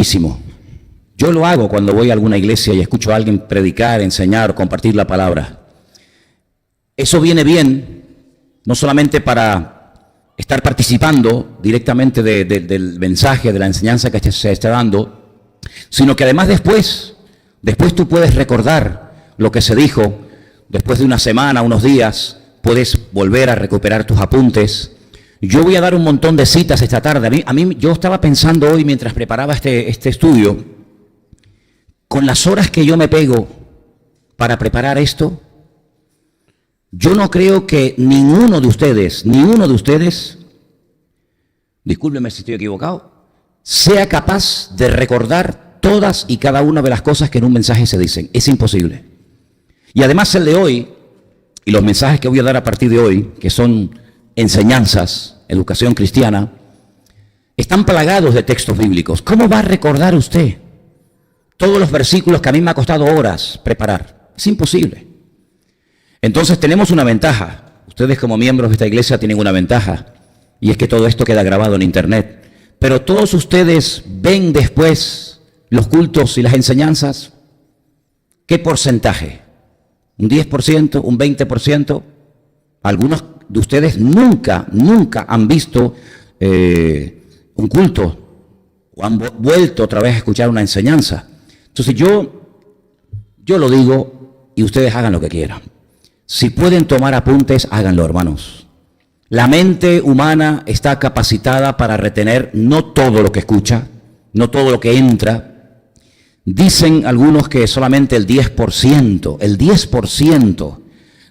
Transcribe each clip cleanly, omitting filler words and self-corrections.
muchísimo. Yo lo hago cuando voy a alguna iglesia y escucho a alguien predicar, enseñar o compartir la palabra. Eso viene bien, no solamente para estar participando directamente del mensaje, de la enseñanza que se está dando, sino que además después tú puedes recordar lo que se dijo, después de una semana, unos días, puedes volver a recuperar tus apuntes. Yo voy a dar un montón de citas esta tarde. Yo estaba pensando hoy mientras preparaba este estudio, con las horas que yo me pego para preparar esto, yo no creo que ninguno de ustedes, discúlpeme si estoy equivocado, sea capaz de recordar todas y cada una de las cosas que en un mensaje se dicen. Es imposible. Y además el de hoy, y los mensajes que voy a dar a partir de hoy, que son enseñanzas, educación cristiana, están plagados de textos bíblicos. ¿Cómo va a recordar usted todos los versículos que a mí me ha costado horas preparar? Es imposible. Entonces tenemos una ventaja. Ustedes como miembros de esta iglesia tienen una ventaja, y es que todo esto queda grabado en internet. Pero todos ustedes ven después los cultos y las enseñanzas. ¿Qué porcentaje? ¿Un 10%? ¿Un 20%? Algunos de ustedes nunca han visto un culto o han vuelto otra vez a escuchar una enseñanza. Entonces yo lo digo y ustedes hagan lo que quieran. Si pueden tomar apuntes, háganlo, hermanos. La mente humana está capacitada para retener no todo lo que escucha, no todo lo que entra. Dicen algunos que solamente el 10%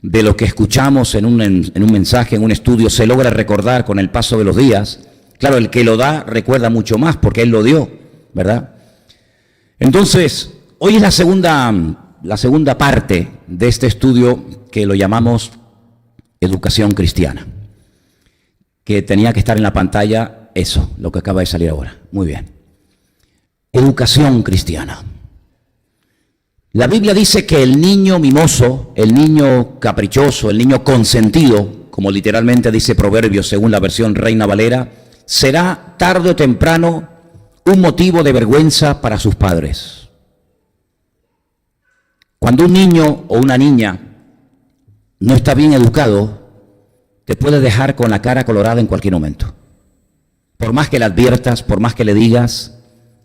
de lo que escuchamos en un mensaje, en un estudio, se logra recordar con el paso de los días. Claro, el que lo da recuerda mucho más porque él lo dio, ¿verdad? Entonces, hoy es la segunda parte de este estudio que lo llamamos educación cristiana, que tenía que estar en la pantalla eso, lo que acaba de salir ahora. Muy bien. Educación cristiana. La Biblia dice que el niño mimoso, el niño caprichoso, el niño consentido, como literalmente dice Proverbios según la versión Reina Valera, será tarde o temprano un motivo de vergüenza para sus padres. Cuando un niño o una niña no está bien educado, te puede dejar con la cara colorada en cualquier momento. Por más que le adviertas, por más que le digas,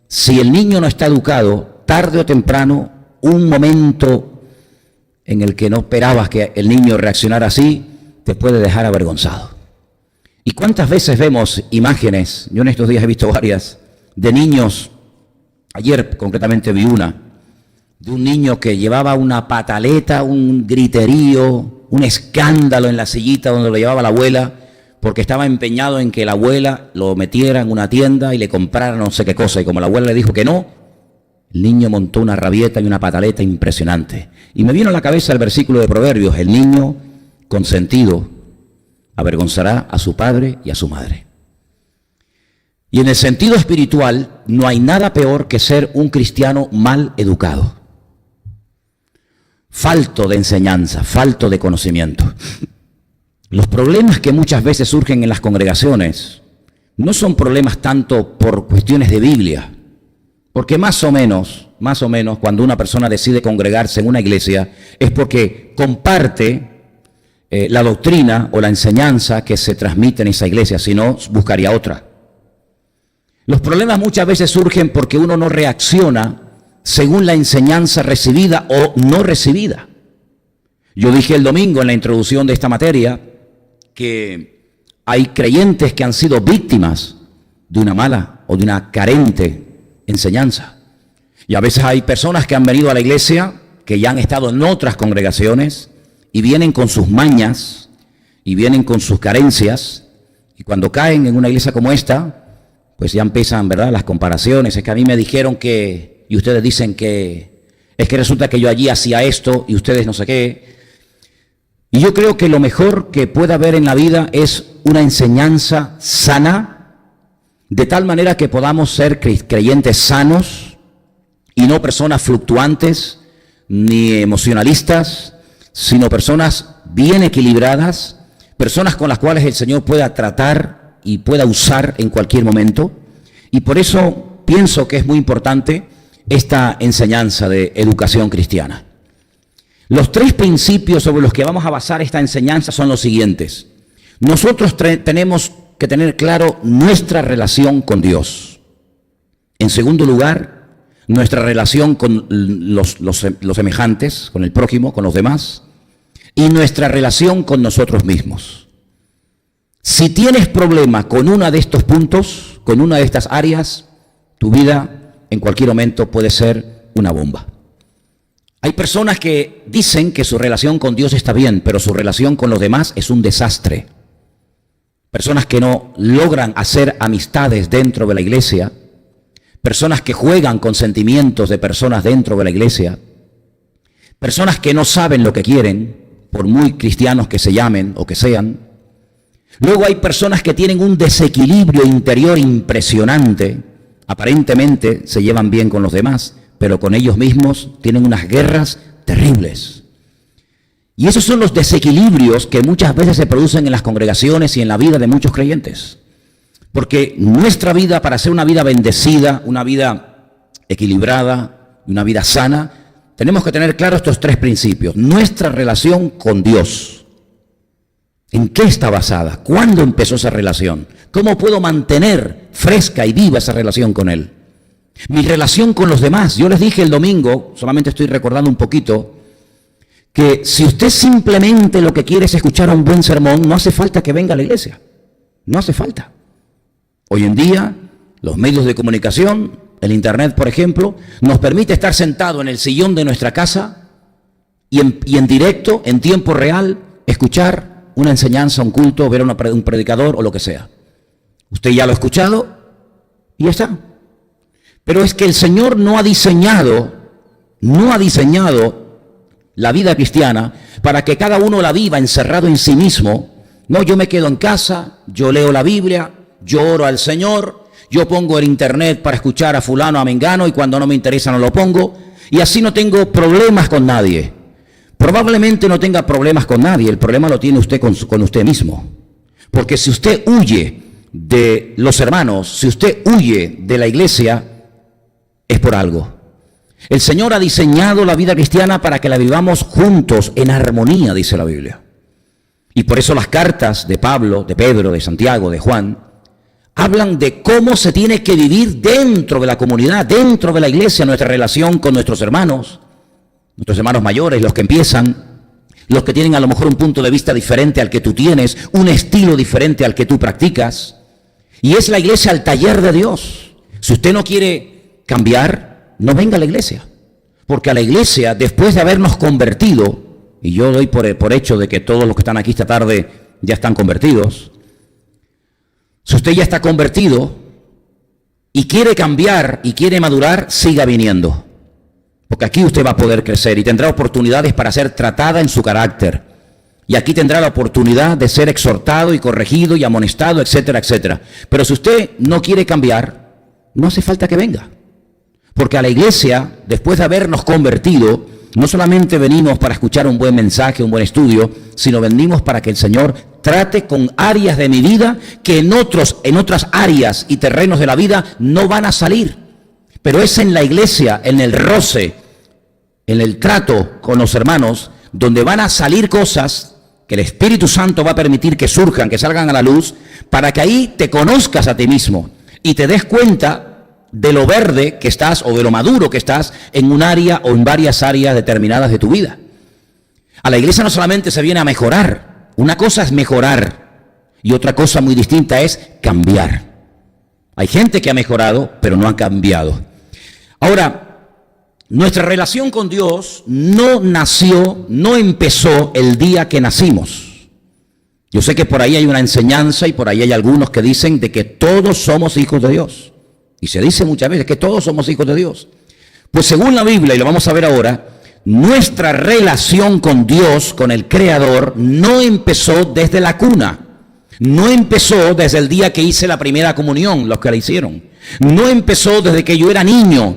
si el niño no está educado, tarde o temprano, un momento en el que no esperabas que el niño reaccionara así, te puede dejar avergonzado. ¿Y cuántas veces vemos imágenes? Yo en estos días he visto varias, de niños, ayer concretamente vi una, de un niño que llevaba una pataleta, un griterío, un escándalo en la sillita donde lo llevaba la abuela, porque estaba empeñado en que la abuela lo metiera en una tienda y le comprara no sé qué cosa, y como la abuela le dijo que no, el niño montó una rabieta y una pataleta impresionante. Y me vino a la cabeza el versículo de Proverbios: el niño consentido avergonzará a su padre y a su madre. Y en el sentido espiritual, no hay nada peor que ser un cristiano mal educado, falto de enseñanza, falto de conocimiento. Los problemas que muchas veces surgen en las congregaciones no son problemas tanto por cuestiones de Biblia, porque más o menos, cuando una persona decide congregarse en una iglesia, es porque comparte la doctrina o la enseñanza que se transmite en esa iglesia, si no, buscaría otra. Los problemas muchas veces surgen porque uno no reacciona según la enseñanza recibida o no recibida. Yo dije el domingo en la introducción de esta materia que hay creyentes que han sido víctimas de una mala o de una carente enseñanza. Y a veces hay personas que han venido a la iglesia, que ya han estado en otras congregaciones y vienen con sus mañas y vienen con sus carencias, y cuando caen en una iglesia como esta, pues ya empiezan, ¿verdad?, las comparaciones. Es que a mí me dijeron que, y ustedes dicen que, es que resulta que yo allí hacía esto y ustedes no sé qué. Y yo creo que lo mejor que puede haber en la vida es una enseñanza sana, de tal manera que podamos ser creyentes sanos y no personas fluctuantes ni emocionalistas, sino personas bien equilibradas, personas con las cuales el Señor pueda tratar y pueda usar en cualquier momento. Y por eso pienso que es muy importante esta enseñanza de educación cristiana. Los 3 principios sobre los que vamos a basar esta enseñanza son los siguientes. Nosotros tenemos que tener claro nuestra relación con Dios. En segundo lugar, nuestra relación con los semejantes, con el prójimo, con los demás, y nuestra relación con nosotros mismos. Si tienes problema con uno de estos puntos, con una de estas áreas, tu vida en cualquier momento puede ser una bomba. Hay personas que dicen que su relación con Dios está bien, pero su relación con los demás es un desastre. Personas que no logran hacer amistades dentro de la iglesia, personas que juegan con sentimientos de personas dentro de la iglesia, personas que no saben lo que quieren, por muy cristianos que se llamen o que sean. Luego hay personas que tienen un desequilibrio interior impresionante, aparentemente se llevan bien con los demás, pero con ellos mismos tienen unas guerras terribles. Y esos son los desequilibrios que muchas veces se producen en las congregaciones y en la vida de muchos creyentes. Porque nuestra vida, para ser una vida bendecida, una vida equilibrada, una vida sana, tenemos que tener claros estos 3 principios. Nuestra relación con Dios. ¿En qué está basada? ¿Cuándo empezó esa relación? ¿Cómo puedo mantener fresca y viva esa relación con Él? Mi relación con los demás. Yo les dije el domingo, solamente estoy recordando un poquito, que si usted simplemente lo que quiere es escuchar un buen sermón, no hace falta que venga a la iglesia. No hace falta. Hoy en día, los medios de comunicación, el internet, por ejemplo, nos permite estar sentado en el sillón de nuestra casa y en directo, en tiempo real, escuchar una enseñanza, un culto, ver un predicador o lo que sea. Usted ya lo ha escuchado y ya está. Pero es que el Señor no ha diseñado la vida cristiana para que cada uno la viva encerrado en sí mismo. No, yo me quedo en casa, yo leo la Biblia, yo oro al Señor, yo pongo el internet para escuchar a fulano, a mengano, y cuando no me interesa no lo pongo, y así no tengo problemas con nadie. Probablemente no tenga problemas con nadie, el problema lo tiene usted con usted mismo. Porque si usted huye de los hermanos, si usted huye de la iglesia, es por algo. El Señor ha diseñado la vida cristiana para que la vivamos juntos, en armonía, dice la Biblia. Y por eso las cartas de Pablo, de Pedro, de Santiago, de Juan, hablan de cómo se tiene que vivir dentro de la comunidad, dentro de la iglesia, nuestra relación con nuestros hermanos mayores, los que empiezan, los que tienen a lo mejor un punto de vista diferente al que tú tienes, un estilo diferente al que tú practicas. Y es la iglesia el taller de Dios. Si usted no quiere cambiar, no venga a la iglesia. Porque a la iglesia, después de habernos convertido, y yo doy por hecho de que todos los que están aquí esta tarde ya están convertidos, si usted ya está convertido y quiere cambiar y quiere madurar, siga viniendo. Porque aquí usted va a poder crecer y tendrá oportunidades para ser tratada en su carácter. Y aquí tendrá la oportunidad de ser exhortado y corregido y amonestado, etcétera, etcétera. Pero si usted no quiere cambiar, no hace falta que venga. Porque a la iglesia, después de habernos convertido, no solamente venimos para escuchar un buen mensaje, un buen estudio, sino venimos para que el Señor trate con áreas de mi vida que en otras áreas y terrenos de la vida no van a salir. Pero es en la iglesia, en el roce, en el trato con los hermanos, donde van a salir cosas que el Espíritu Santo va a permitir que surjan, que salgan a la luz, para que ahí te conozcas a ti mismo y te des cuenta de lo verde que estás o de lo maduro que estás en un área o en varias áreas determinadas de tu vida. A la iglesia no solamente se viene a mejorar, una cosa es mejorar y otra cosa muy distinta es cambiar. Hay gente que ha mejorado, pero no ha cambiado. Ahora, nuestra relación con Dios no empezó el día que nacimos. Yo sé que por ahí hay una enseñanza y por ahí hay algunos que dicen de que todos somos hijos de Dios. Y se dice muchas veces que todos somos hijos de Dios. Pues según la Biblia, y lo vamos a ver ahora, nuestra relación con Dios, con el Creador, no empezó desde la cuna. No empezó desde el día que hice la primera comunión, los que la hicieron. No empezó desde que yo era niño,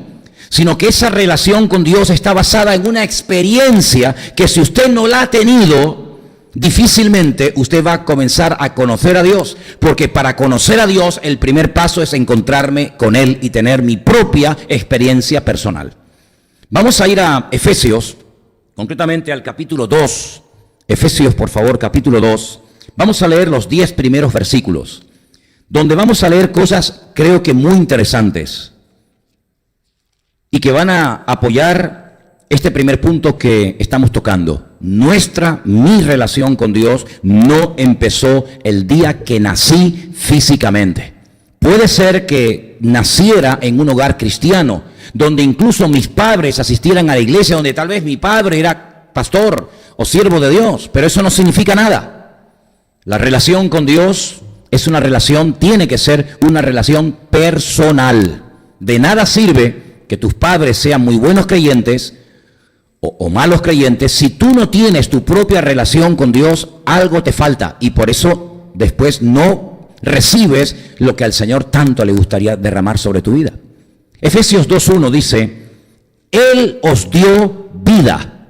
sino que esa relación con Dios está basada en una experiencia que si usted no la ha tenido, difícilmente usted va a comenzar a conocer a Dios, porque para conocer a Dios el primer paso es encontrarme con Él y tener mi propia experiencia personal. Vamos a ir a Efesios, concretamente al capítulo 2. Efesios, por favor, capítulo 2. Vamos a leer los 10 primeros versículos, donde vamos a leer cosas, creo que muy interesantes, y que van a apoyar este primer punto que estamos tocando. Mi relación con Dios no empezó el día que nací físicamente. Puede ser que naciera en un hogar cristiano, donde incluso mis padres asistieran a la iglesia, donde tal vez mi padre era pastor o siervo de Dios, pero eso no significa nada. La relación con Dios es una relación, tiene que ser una relación personal. De nada sirve que tus padres sean muy buenos creyentes o malos creyentes. Si tú no tienes tu propia relación con Dios, algo te falta, y por eso después no recibes lo que al Señor tanto le gustaría derramar sobre tu vida. Efesios 2:1 dice: Él os dio vida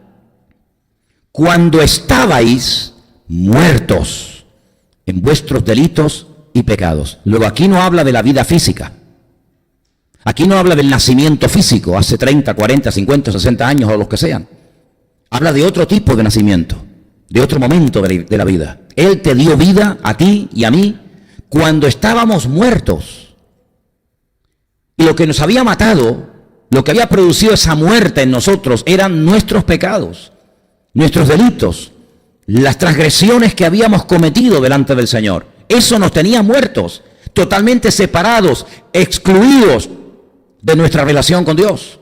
cuando estabais muertos en vuestros delitos y pecados. Luego, aquí no habla de la vida física. Aquí no habla del nacimiento físico, hace 30, 40, 50, 60 años o los que sean. Habla de otro tipo de nacimiento, de otro momento de la vida. Él te dio vida a ti y a mí cuando estábamos muertos. Y lo que nos había matado, lo que había producido esa muerte en nosotros, eran nuestros pecados, nuestros delitos, las transgresiones que habíamos cometido delante del Señor. Eso nos tenía muertos, totalmente separados, excluidos de nuestra relación con Dios.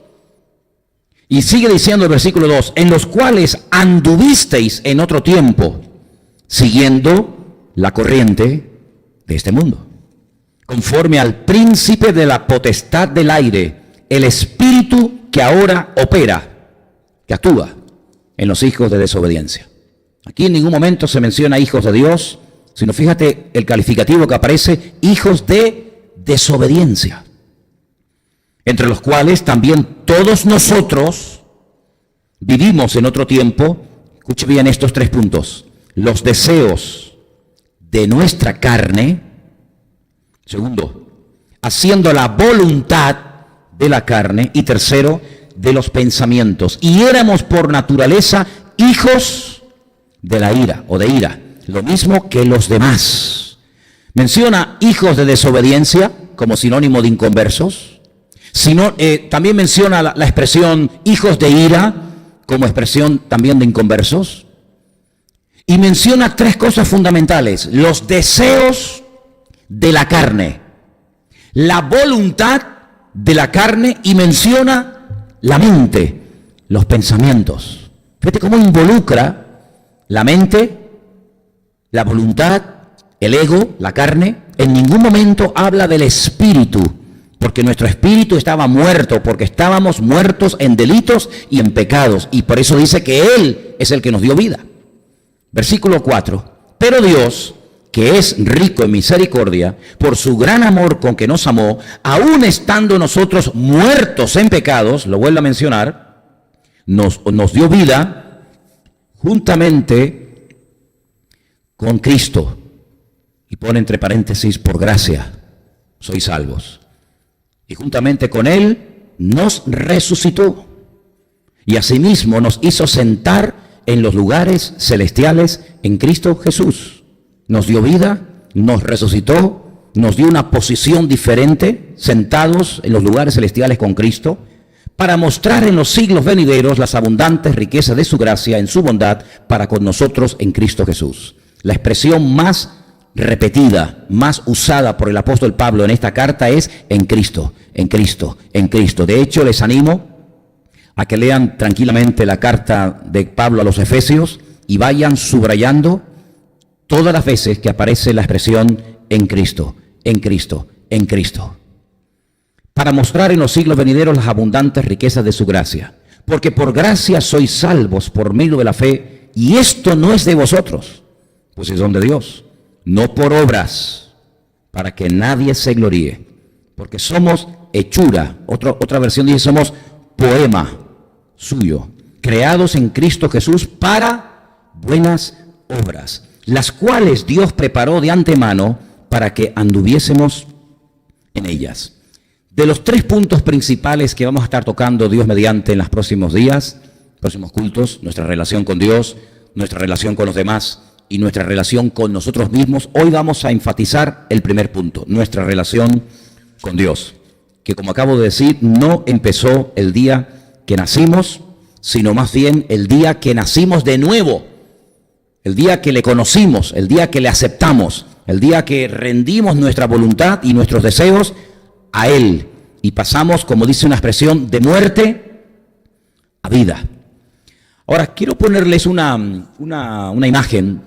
Y sigue diciendo el versículo 2: en los cuales anduvisteis en otro tiempo, siguiendo la corriente de este mundo, conforme al príncipe de la potestad del aire, el espíritu que ahora opera, que actúa en los hijos de desobediencia. Aquí en ningún momento se menciona hijos de Dios, sino fíjate el calificativo que aparece: hijos de desobediencia, entre los cuales también todos nosotros vivimos en otro tiempo. Escuche bien estos 3 puntos: los deseos de nuestra carne, segundo, haciendo la voluntad de la carne, y tercero, de los pensamientos. Y éramos por naturaleza hijos de la ira o de ira, lo mismo que los demás. Menciona hijos de desobediencia como sinónimo de inconversos. También menciona la expresión hijos de ira como expresión también de inconversos. Y menciona 3 cosas fundamentales: los deseos de la carne, la voluntad de la carne, y menciona la mente, los pensamientos. Fíjate cómo involucra la mente, la voluntad, el ego, la carne. En ningún momento habla del espíritu, porque nuestro espíritu estaba muerto, porque estábamos muertos en delitos y en pecados, y por eso dice que Él es el que nos dio vida. Versículo 4: pero Dios, que es rico en misericordia, por su gran amor con que nos amó, aun estando nosotros muertos en pecados, lo vuelvo a mencionar, nos dio vida juntamente con Cristo. Y pone entre paréntesis: por gracia sois salvos. Y juntamente con Él nos resucitó, y asimismo nos hizo sentar en los lugares celestiales en Cristo Jesús. Nos dio vida, nos resucitó, nos dio una posición diferente, sentados en los lugares celestiales con Cristo, para mostrar en los siglos venideros las abundantes riquezas de su gracia en su bondad para con nosotros en Cristo Jesús. La expresión más repetida, más usada por el apóstol Pablo en esta carta es en Cristo, en Cristo, en Cristo. De hecho, les animo a que lean tranquilamente la carta de Pablo a los Efesios y vayan subrayando todas las veces que aparece la expresión en Cristo, en Cristo, en Cristo, para mostrar en los siglos venideros las abundantes riquezas de su gracia. Porque por gracia sois salvos por medio de la fe, y esto no es de vosotros, pues es don de Dios, no por obras, para que nadie se gloríe, porque somos hechura. Otra versión dice: somos poema suyo, creados en Cristo Jesús para buenas obras, las cuales Dios preparó de antemano para que anduviésemos en ellas. De los 3 puntos principales que vamos a estar tocando Dios mediante en los próximos días, próximos cultos, nuestra relación con Dios, nuestra relación con los demás y nuestra relación con nosotros mismos, hoy vamos a enfatizar el primer punto, nuestra relación con Dios, que como acabo de decir, no empezó el día que nacimos, sino más bien el día que nacimos de nuevo, el día que le conocimos, el día que le aceptamos, el día que rendimos nuestra voluntad y nuestros deseos a Él y pasamos, como dice una expresión, de muerte a vida. Ahora, quiero ponerles una imagen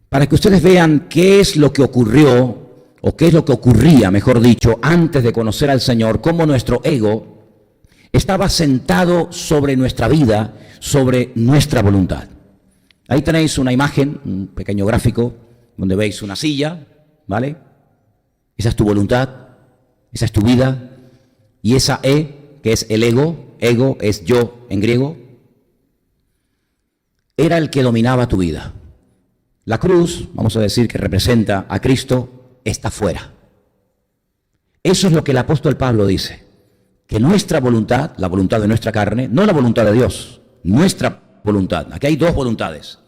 para que ustedes vean qué es lo que ocurrió, o qué es lo que ocurría, mejor dicho, antes de conocer al Señor, cómo nuestro ego estaba sentado sobre nuestra vida, sobre nuestra voluntad. Ahí tenéis una imagen, un pequeño gráfico, donde veis una silla, ¿vale? Esa es tu voluntad, esa es tu vida, y esa E, que es el ego es yo en griego, era el que dominaba tu vida. La cruz, vamos a decir que representa a Cristo, está fuera. Eso es lo que el apóstol Pablo dice, que nuestra voluntad, la voluntad de nuestra carne, no la voluntad de Dios, nuestra voluntad. Aquí hay 2 voluntades,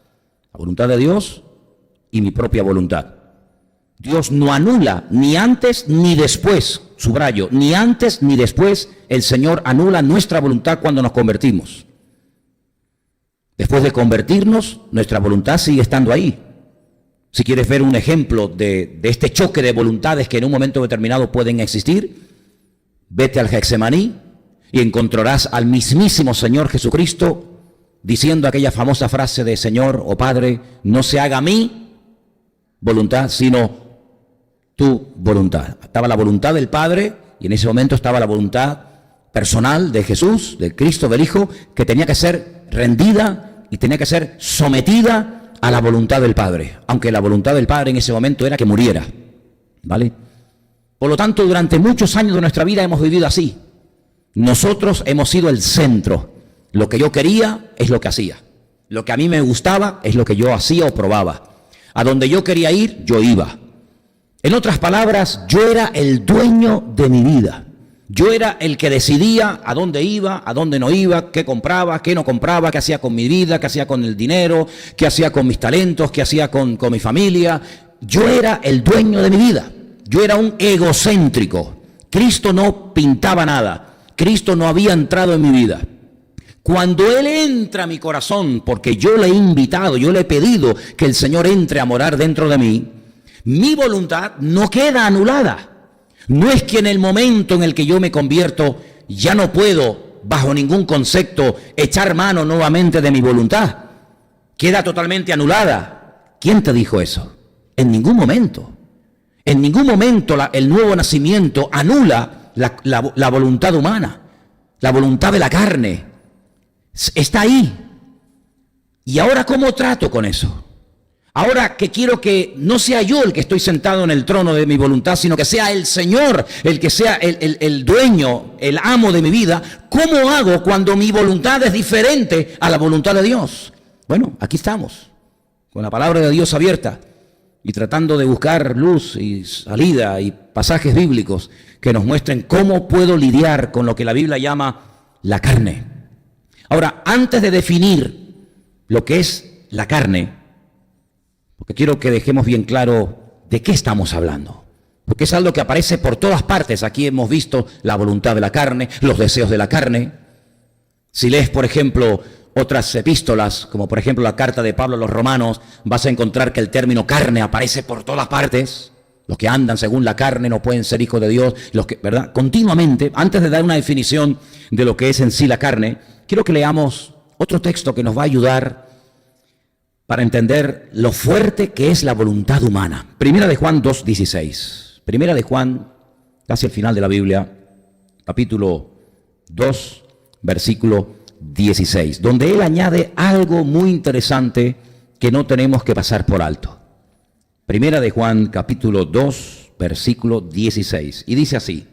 la voluntad de Dios y mi propia voluntad. Dios no anula ni antes ni después, subrayo, ni antes ni después el Señor anula nuestra voluntad cuando nos convertimos. Después de convertirnos, nuestra voluntad sigue estando ahí. Si quieres ver un ejemplo de este choque de voluntades que en un momento determinado pueden existir, vete al Getsemaní y encontrarás al mismísimo Señor Jesucristo diciendo aquella famosa frase de Señor o Padre, no se haga mi voluntad, sino tu voluntad. Estaba la voluntad del Padre y en ese momento estaba la voluntad personal de Jesús, del Cristo, del Hijo, que tenía que ser rendida y tenía que ser sometida a la voluntad del Padre, aunque la voluntad del Padre en ese momento era que muriera, ¿vale? Por lo tanto, durante muchos años de nuestra vida hemos vivido así. Nosotros hemos sido el centro. Lo que yo quería es lo que hacía. Lo que a mí me gustaba es lo que yo hacía o probaba. A donde yo quería ir, yo iba. En otras palabras, yo era el dueño de mi vida. Yo era el que decidía a dónde iba, a dónde no iba, qué compraba, qué no compraba, qué hacía con mi vida, qué hacía con el dinero, qué hacía con mis talentos, qué hacía con mi familia. Yo era el dueño de mi vida. Yo era un egocéntrico. Cristo no pintaba nada. Cristo no había entrado en mi vida. Cuando Él entra a mi corazón, porque yo le he invitado, yo le he pedido que el Señor entre a morar dentro de mí, mi voluntad no queda anulada. No es que en el momento en el que yo me convierto ya no puedo, bajo ningún concepto, echar mano nuevamente de mi voluntad. Queda totalmente anulada. ¿Quién te dijo eso? En ningún momento. En ningún momento el nuevo nacimiento anula la voluntad humana, la voluntad de la carne. Está ahí. ¿Y ahora cómo trato con eso? Ahora que quiero que no sea yo el que estoy sentado en el trono de mi voluntad, sino que sea el Señor el que sea el dueño, el amo de mi vida, ¿cómo hago cuando mi voluntad es diferente a la voluntad de Dios? Bueno, aquí estamos, con la palabra de Dios abierta y tratando de buscar luz y salida y pasajes bíblicos que nos muestren cómo puedo lidiar con lo que la Biblia llama la carne. Ahora, antes de definir lo que es la carne, porque quiero que dejemos bien claro de qué estamos hablando, porque es algo que aparece por todas partes. Aquí hemos visto la voluntad de la carne, los deseos de la carne. Si lees, por ejemplo, otras epístolas, como por ejemplo la carta de Pablo a los Romanos, vas a encontrar que el término carne aparece por todas partes. Los que andan según la carne no pueden ser hijos de Dios, los que, ¿verdad? Continuamente, antes de dar una definición de lo que es en sí la carne, quiero que leamos otro texto que nos va a ayudar para entender lo fuerte que es la voluntad humana. Primera de Juan 2:16. Primera de Juan, casi al final de la Biblia, capítulo 2, versículo 16, donde él añade algo muy interesante que no tenemos que pasar por alto. Primera de Juan, capítulo 2, versículo 16. Y dice así: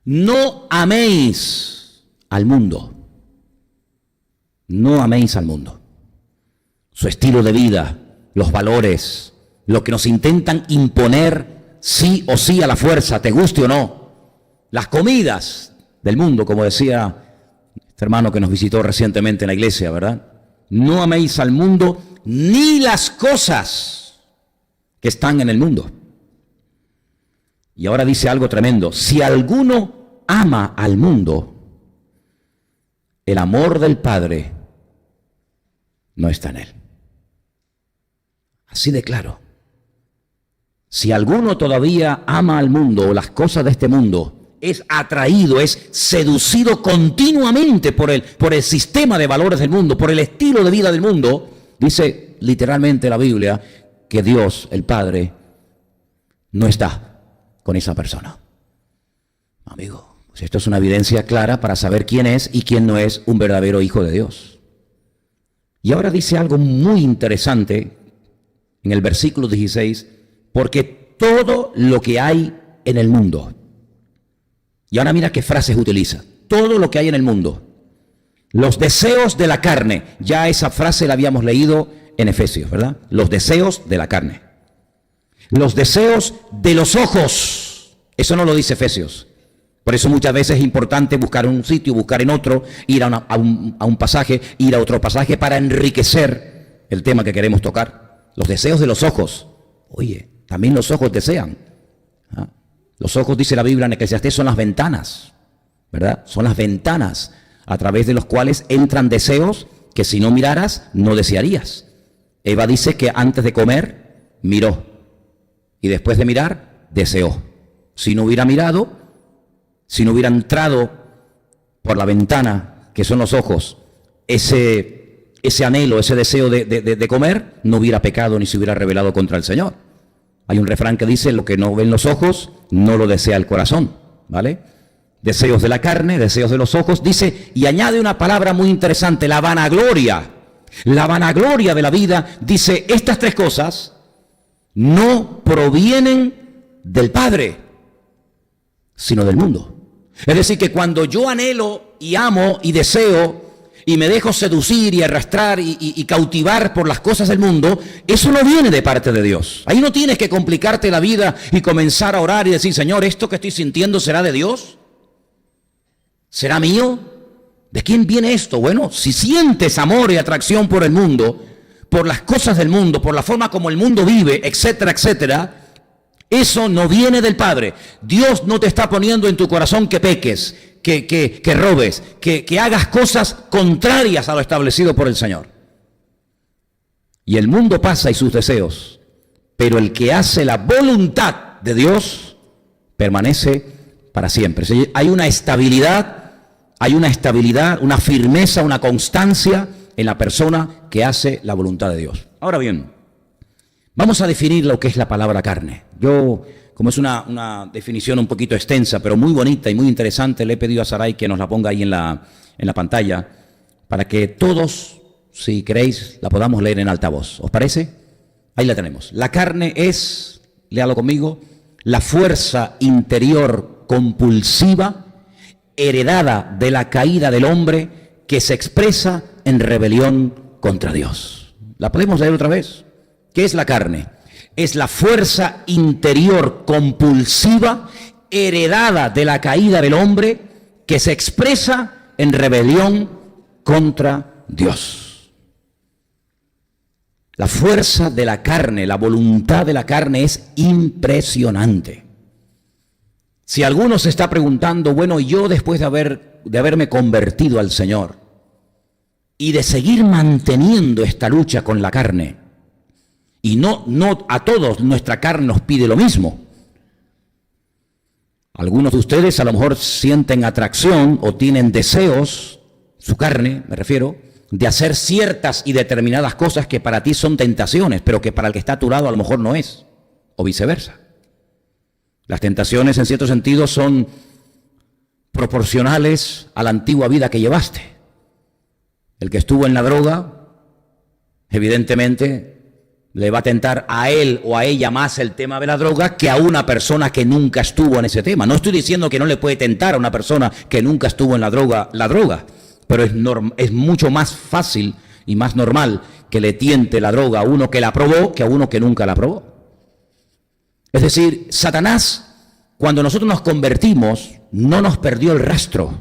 no améis al mundo. No améis al mundo. su estilo de vida, los valores, lo que nos intentan imponer sí o sí a la fuerza, te guste o no. Las comidas del mundo, como decía este hermano que nos visitó recientemente en la iglesia, ¿verdad? No améis al mundo ni las cosas que están en el mundo. Y ahora dice algo tremendo: si alguno ama al mundo, el amor del Padre no está en él. Así de claro. Si alguno todavía ama al mundo o las cosas de este mundo, es atraído, es seducido continuamente por el sistema de valores del mundo, por el estilo de vida del mundo, dice literalmente la Biblia que Dios, el Padre, no está con esa persona. Amigo, pues esto es una evidencia clara para saber quién es y quién no es un verdadero hijo de Dios. Y ahora dice algo muy interesante en el versículo 16, porque todo lo que hay en el mundo, y ahora mira qué frases utiliza, todo lo que hay en el mundo, los deseos de la carne, ya esa frase la habíamos leído en Efesios, ¿verdad? Los deseos de la carne. Los deseos de los ojos, eso no lo dice Efesios. Por eso muchas veces es importante buscar en un sitio, buscar en otro, ir a un pasaje, ir a otro pasaje para enriquecer el tema que queremos tocar. Los deseos de los ojos. Oye, también los ojos desean. ¿Ah? Los ojos, dice la Biblia en Eclesiastés, son las ventanas, ¿verdad? Son las ventanas a través de los cuales entran deseos que si no miraras, no desearías. Eva dice que antes de comer, miró. Y después de mirar, deseó. Si no hubiera mirado, si no hubiera entrado por la ventana, que son los ojos, ese anhelo, ese deseo de comer, no hubiera pecado ni se hubiera rebelado contra el Señor. Hay un refrán que dice, lo que no ven los ojos, no lo desea el corazón, ¿vale? Deseos de la carne, deseos de los ojos, dice, y añade una palabra muy interesante, la vanagloria. La vanagloria de la vida, dice, estas tres cosas no provienen del Padre, sino del mundo. Es decir, que cuando yo anhelo y amo y deseo y me dejo seducir y arrastrar y cautivar por las cosas del mundo, eso no viene de parte de Dios. Ahí no tienes que complicarte la vida y comenzar a orar y decir, Señor, ¿esto que estoy sintiendo será de Dios? ¿Será mío? ¿De quién viene esto? Bueno, si sientes amor y atracción por el mundo, por las cosas del mundo, por la forma como el mundo vive, etcétera, etcétera, eso no viene del Padre. Dios no te está poniendo en tu corazón que peques, que robes, que hagas cosas contrarias a lo establecido por el Señor. Y el mundo pasa y sus deseos, pero el que hace la voluntad de Dios permanece para siempre. Hay una estabilidad, una firmeza, una constancia en la persona que hace la voluntad de Dios. Ahora bien, vamos a definir lo que es la palabra carne. Yo, como es una definición un poquito extensa, pero muy bonita y muy interesante, le he pedido a Saray que nos la ponga ahí en la pantalla, para que todos, si queréis, la podamos leer en altavoz. ¿Os parece? Ahí la tenemos. La carne es, léalo conmigo, la fuerza interior compulsiva, heredada de la caída del hombre, que se expresa en rebelión contra Dios. ¿La podemos leer otra vez? ¿Qué es la carne? Es la fuerza interior compulsiva, heredada de la caída del hombre, que se expresa en rebelión contra Dios. La fuerza de la carne, la voluntad de la carne es impresionante. Si alguno se está preguntando, bueno, yo después de haberme convertido al Señor y de seguir manteniendo esta lucha con la carne, y no a todos nuestra carne nos pide lo mismo. Algunos de ustedes a lo mejor sienten atracción o tienen deseos, su carne me refiero, de hacer ciertas y determinadas cosas que para ti son tentaciones, pero que para el que está a tu lado a lo mejor no es, o viceversa. Las tentaciones en cierto sentido son proporcionales a la antigua vida que llevaste. El que estuvo en la droga, evidentemente, le va a tentar a él o a ella más el tema de la droga que a una persona que nunca estuvo en ese tema. No estoy diciendo que no le puede tentar a una persona que nunca estuvo en la droga, pero es mucho más fácil y más normal que le tiente la droga a uno que la probó que a uno que nunca la probó. Es decir, Satanás, cuando nosotros nos convertimos, no nos perdió el rastro.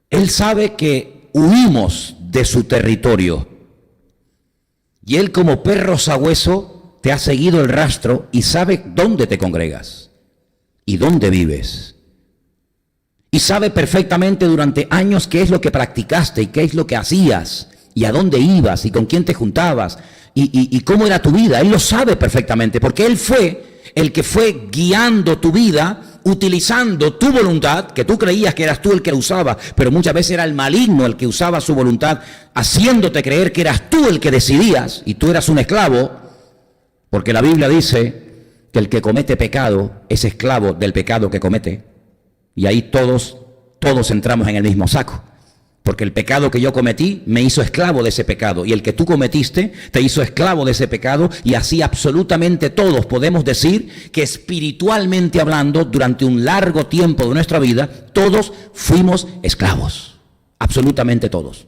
Él sabe que huimos de su territorio. Y él, como perro sabueso, te ha seguido el rastro y sabe dónde te congregas y dónde vives. Y sabe perfectamente durante años qué es lo que practicaste y qué es lo que hacías y a dónde ibas y con quién te juntabas y cómo era tu vida. Él lo sabe perfectamente porque él fue el que fue guiando tu vida, utilizando tu voluntad, que tú creías que eras tú el que la usaba, pero muchas veces era el maligno el que usaba su voluntad, haciéndote creer que eras tú el que decidías y tú eras un esclavo, porque la Biblia dice que el que comete pecado es esclavo del pecado que comete. Y ahí todos entramos en el mismo saco. Porque el pecado que yo cometí me hizo esclavo de ese pecado. Y el que tú cometiste te hizo esclavo de ese pecado. Y así absolutamente todos podemos decir que espiritualmente hablando, durante un largo tiempo de nuestra vida, todos fuimos esclavos. Absolutamente todos.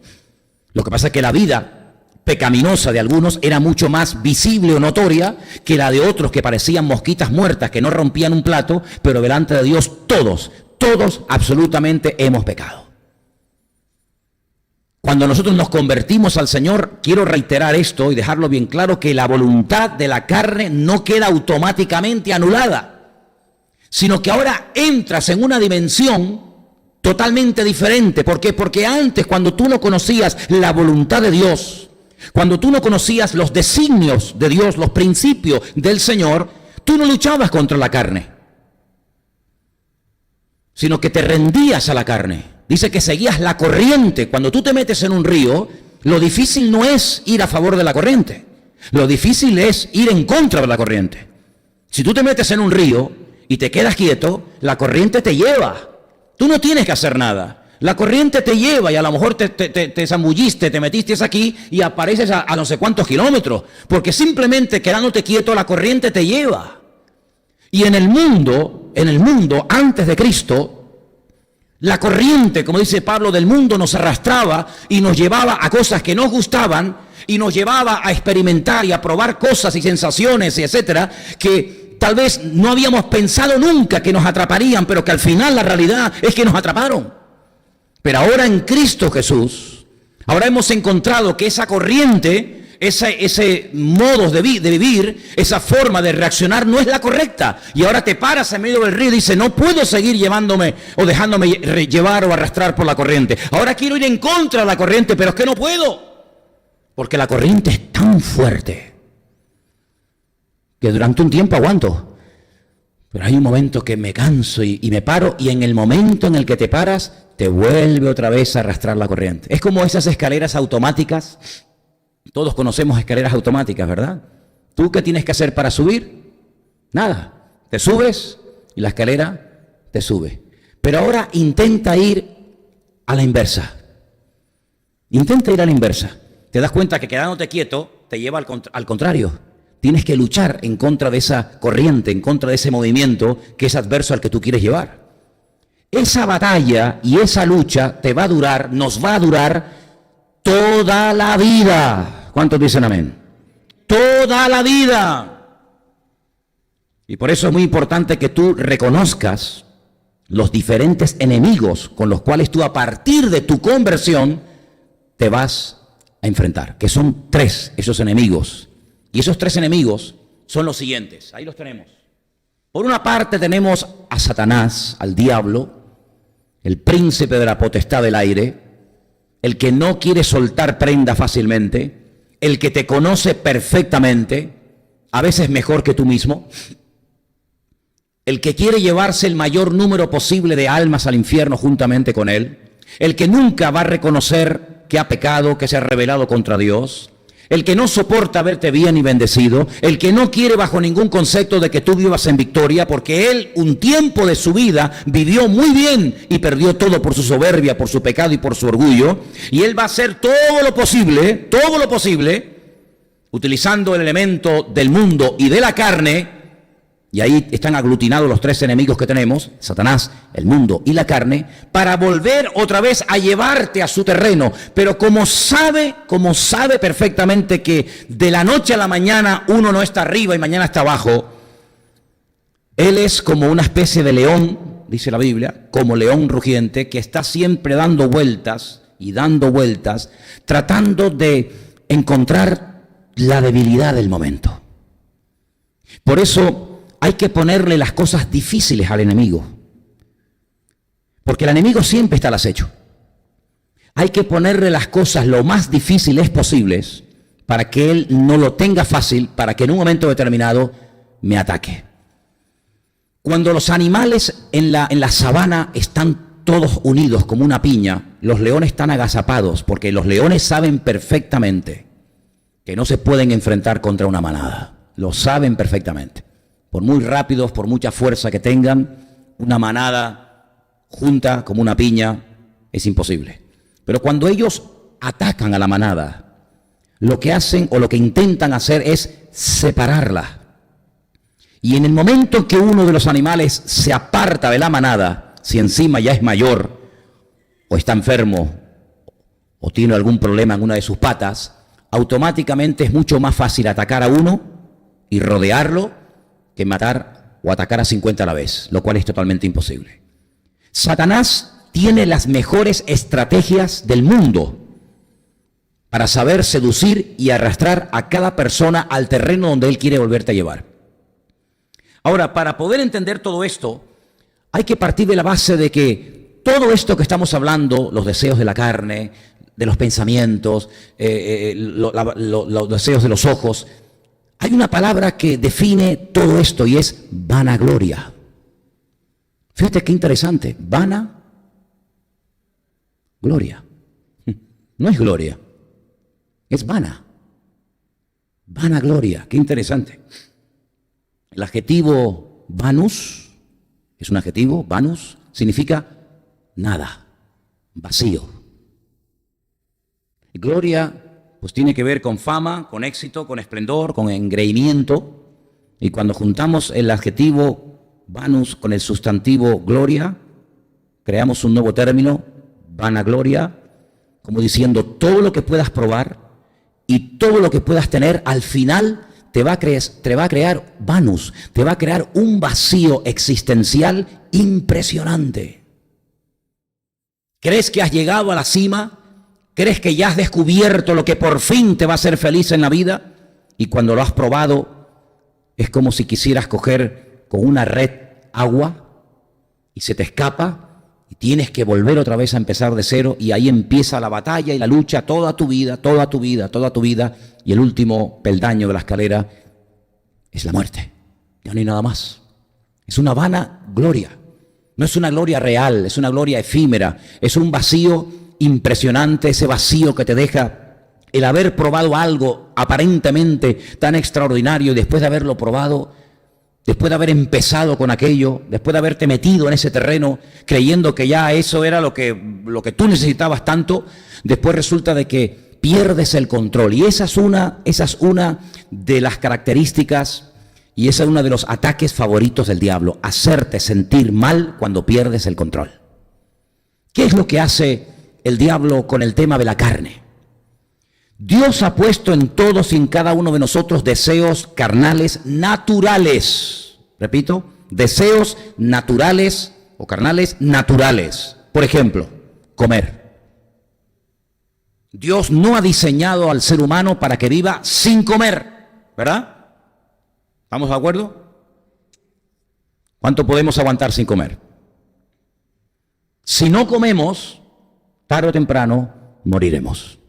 Lo que pasa es que la vida pecaminosa de algunos era mucho más visible o notoria que la de otros que parecían mosquitas muertas, que no rompían un plato, pero delante de Dios todos absolutamente hemos pecado. Cuando nosotros nos convertimos al Señor, quiero reiterar esto y dejarlo bien claro, que la voluntad de la carne no queda automáticamente anulada, sino que ahora entras en una dimensión totalmente diferente. ¿Por qué? Porque antes, cuando tú no conocías la voluntad de Dios, cuando tú no conocías los designios de Dios, los principios del Señor, tú no luchabas contra la carne, sino que te rendías a la carne. Dice que seguías la corriente. Cuando tú te metes en un río, lo difícil no es ir a favor de la corriente. Lo difícil es ir en contra de la corriente. Si tú te metes en un río y te quedas quieto, la corriente te lleva. Tú no tienes que hacer nada. La corriente te lleva y a lo mejor te zambulliste, te metiste aquí y apareces a no sé cuántos kilómetros. Porque simplemente quedándote quieto, la corriente te lleva. Y en el mundo, antes de Cristo, la corriente, como dice Pablo, del mundo nos arrastraba y nos llevaba a cosas que nos gustaban y nos llevaba a experimentar y a probar cosas y sensaciones, etcétera, que tal vez no habíamos pensado nunca que nos atraparían, pero que al final la realidad es que nos atraparon. Pero ahora en Cristo Jesús, ahora hemos encontrado que esa corriente, ese modo de vivir, esa forma de reaccionar no es la correcta. Y ahora te paras en medio del río y dices, no puedo seguir llevándome o dejándome llevar o arrastrar por la corriente. Ahora quiero ir en contra de la corriente, pero es que no puedo. Porque la corriente es tan fuerte que durante un tiempo aguanto. Pero hay un momento que me canso y me paro, y en el momento en el que te paras, te vuelve otra vez a arrastrar la corriente. Es como esas escaleras automáticas. Todos conocemos escaleras automáticas, ¿verdad? ¿Tú qué tienes que hacer para subir? Nada. Te subes y la escalera te sube. Pero ahora intenta ir a la inversa. Intenta ir a la inversa. Te das cuenta que quedándote quieto te lleva al contrario. Tienes que luchar en contra de esa corriente, en contra de ese movimiento que es adverso al que tú quieres llevar. Esa batalla y esa lucha nos va a durar toda la vida. ¿Cuántos dicen amén? Toda la vida. Y por eso es muy importante que tú reconozcas los diferentes enemigos con los cuales tú, a partir de tu conversión, te vas a enfrentar. Que son 3 esos enemigos. Y esos 3 enemigos son los siguientes. Ahí los tenemos. Por una parte tenemos a Satanás, al diablo, el príncipe de la potestad del aire, el que no quiere soltar prenda fácilmente, el que te conoce perfectamente, a veces mejor que tú mismo, el que quiere llevarse el mayor número posible de almas al infierno juntamente con él, el que nunca va a reconocer que ha pecado, que se ha rebelado contra Dios, el que no soporta verte bien y bendecido, el que no quiere bajo ningún concepto de que tú vivas en victoria, porque él un tiempo de su vida vivió muy bien y perdió todo por su soberbia, por su pecado y por su orgullo, y él va a hacer todo lo posible, utilizando el elemento del mundo y de la carne, Y ahí están aglutinados los tres enemigos que tenemos, Satanás, el mundo y la carne, para volver otra vez a llevarte a su terreno. Pero como sabe perfectamente que de la noche a la mañana uno no está arriba y mañana está abajo, él es como una especie de león, dice la Biblia, como león rugiente, que está siempre dando vueltas, tratando de encontrar la debilidad del momento. Por eso hay que ponerle las cosas difíciles al enemigo, porque el enemigo siempre está al acecho. Hay que ponerle las cosas lo más difíciles posibles para que él no lo tenga fácil, para que en un momento determinado me ataque. Cuando los animales en la sabana están todos unidos como una piña, los leones están agazapados, porque los leones saben perfectamente que no se pueden enfrentar contra una manada. Lo saben perfectamente. Por muy rápidos, por mucha fuerza que tengan, una manada junta como una piña es imposible. Pero cuando ellos atacan a la manada, lo que hacen o lo que intentan hacer es separarla. Y en el momento en que uno de los animales se aparta de la manada, si encima ya es mayor, o está enfermo, o tiene algún problema en una de sus patas, automáticamente es mucho más fácil atacar a uno y rodearlo que matar o atacar a 50 a la vez, lo cual es totalmente imposible. Satanás tiene las mejores estrategias del mundo para saber seducir y arrastrar a cada persona al terreno donde él quiere volverte a llevar. Ahora, para poder entender todo esto, hay que partir de la base de que todo esto que estamos hablando, los deseos de la carne, de los pensamientos, los deseos de los ojos, hay una palabra que define todo esto y es vanagloria. Fíjate qué interesante, vanagloria. No es gloria, es vana. Vanagloria, qué interesante. El adjetivo vanus, es un adjetivo, vanus, significa nada, vacío. Y gloria, pues tiene que ver con fama, con éxito, con esplendor, con engreimiento. Y cuando juntamos el adjetivo vanus con el sustantivo gloria, creamos un nuevo término, vanagloria, como diciendo todo lo que puedas probar y todo lo que puedas tener, al final te va a crear vanus, te va a crear un vacío existencial impresionante. ¿Crees que has llegado a la cima? ¿Crees que ya has descubierto lo que por fin te va a hacer feliz en la vida? Y cuando lo has probado, es como si quisieras coger con una red agua y se te escapa y tienes que volver otra vez a empezar de cero, y ahí empieza la batalla y la lucha toda tu vida, y el último peldaño de la escalera es la muerte. Ya no hay nada más. Es una vana gloria. No es una gloria real, es una gloria efímera, es un vacío impresionante, ese vacío que te deja el haber probado algo aparentemente tan extraordinario, y después de haberlo probado, después de haber empezado con aquello, después de haberte metido en ese terreno creyendo que ya eso era lo que tú necesitabas tanto, después resulta de que pierdes el control. Y esa es una de las características, y ese es uno de los ataques favoritos del diablo, hacerte sentir mal cuando pierdes el control. ¿Qué es lo que hace el diablo con el tema de la carne? Dios ha puesto en todos y en cada uno de nosotros deseos carnales naturales. Repito, deseos naturales o carnales naturales. Por ejemplo, comer. Dios no ha diseñado al ser humano para que viva sin comer, ¿verdad? ¿Estamos de acuerdo? ¿Cuánto podemos aguantar sin comer? Si no comemos, tarde o temprano moriremos.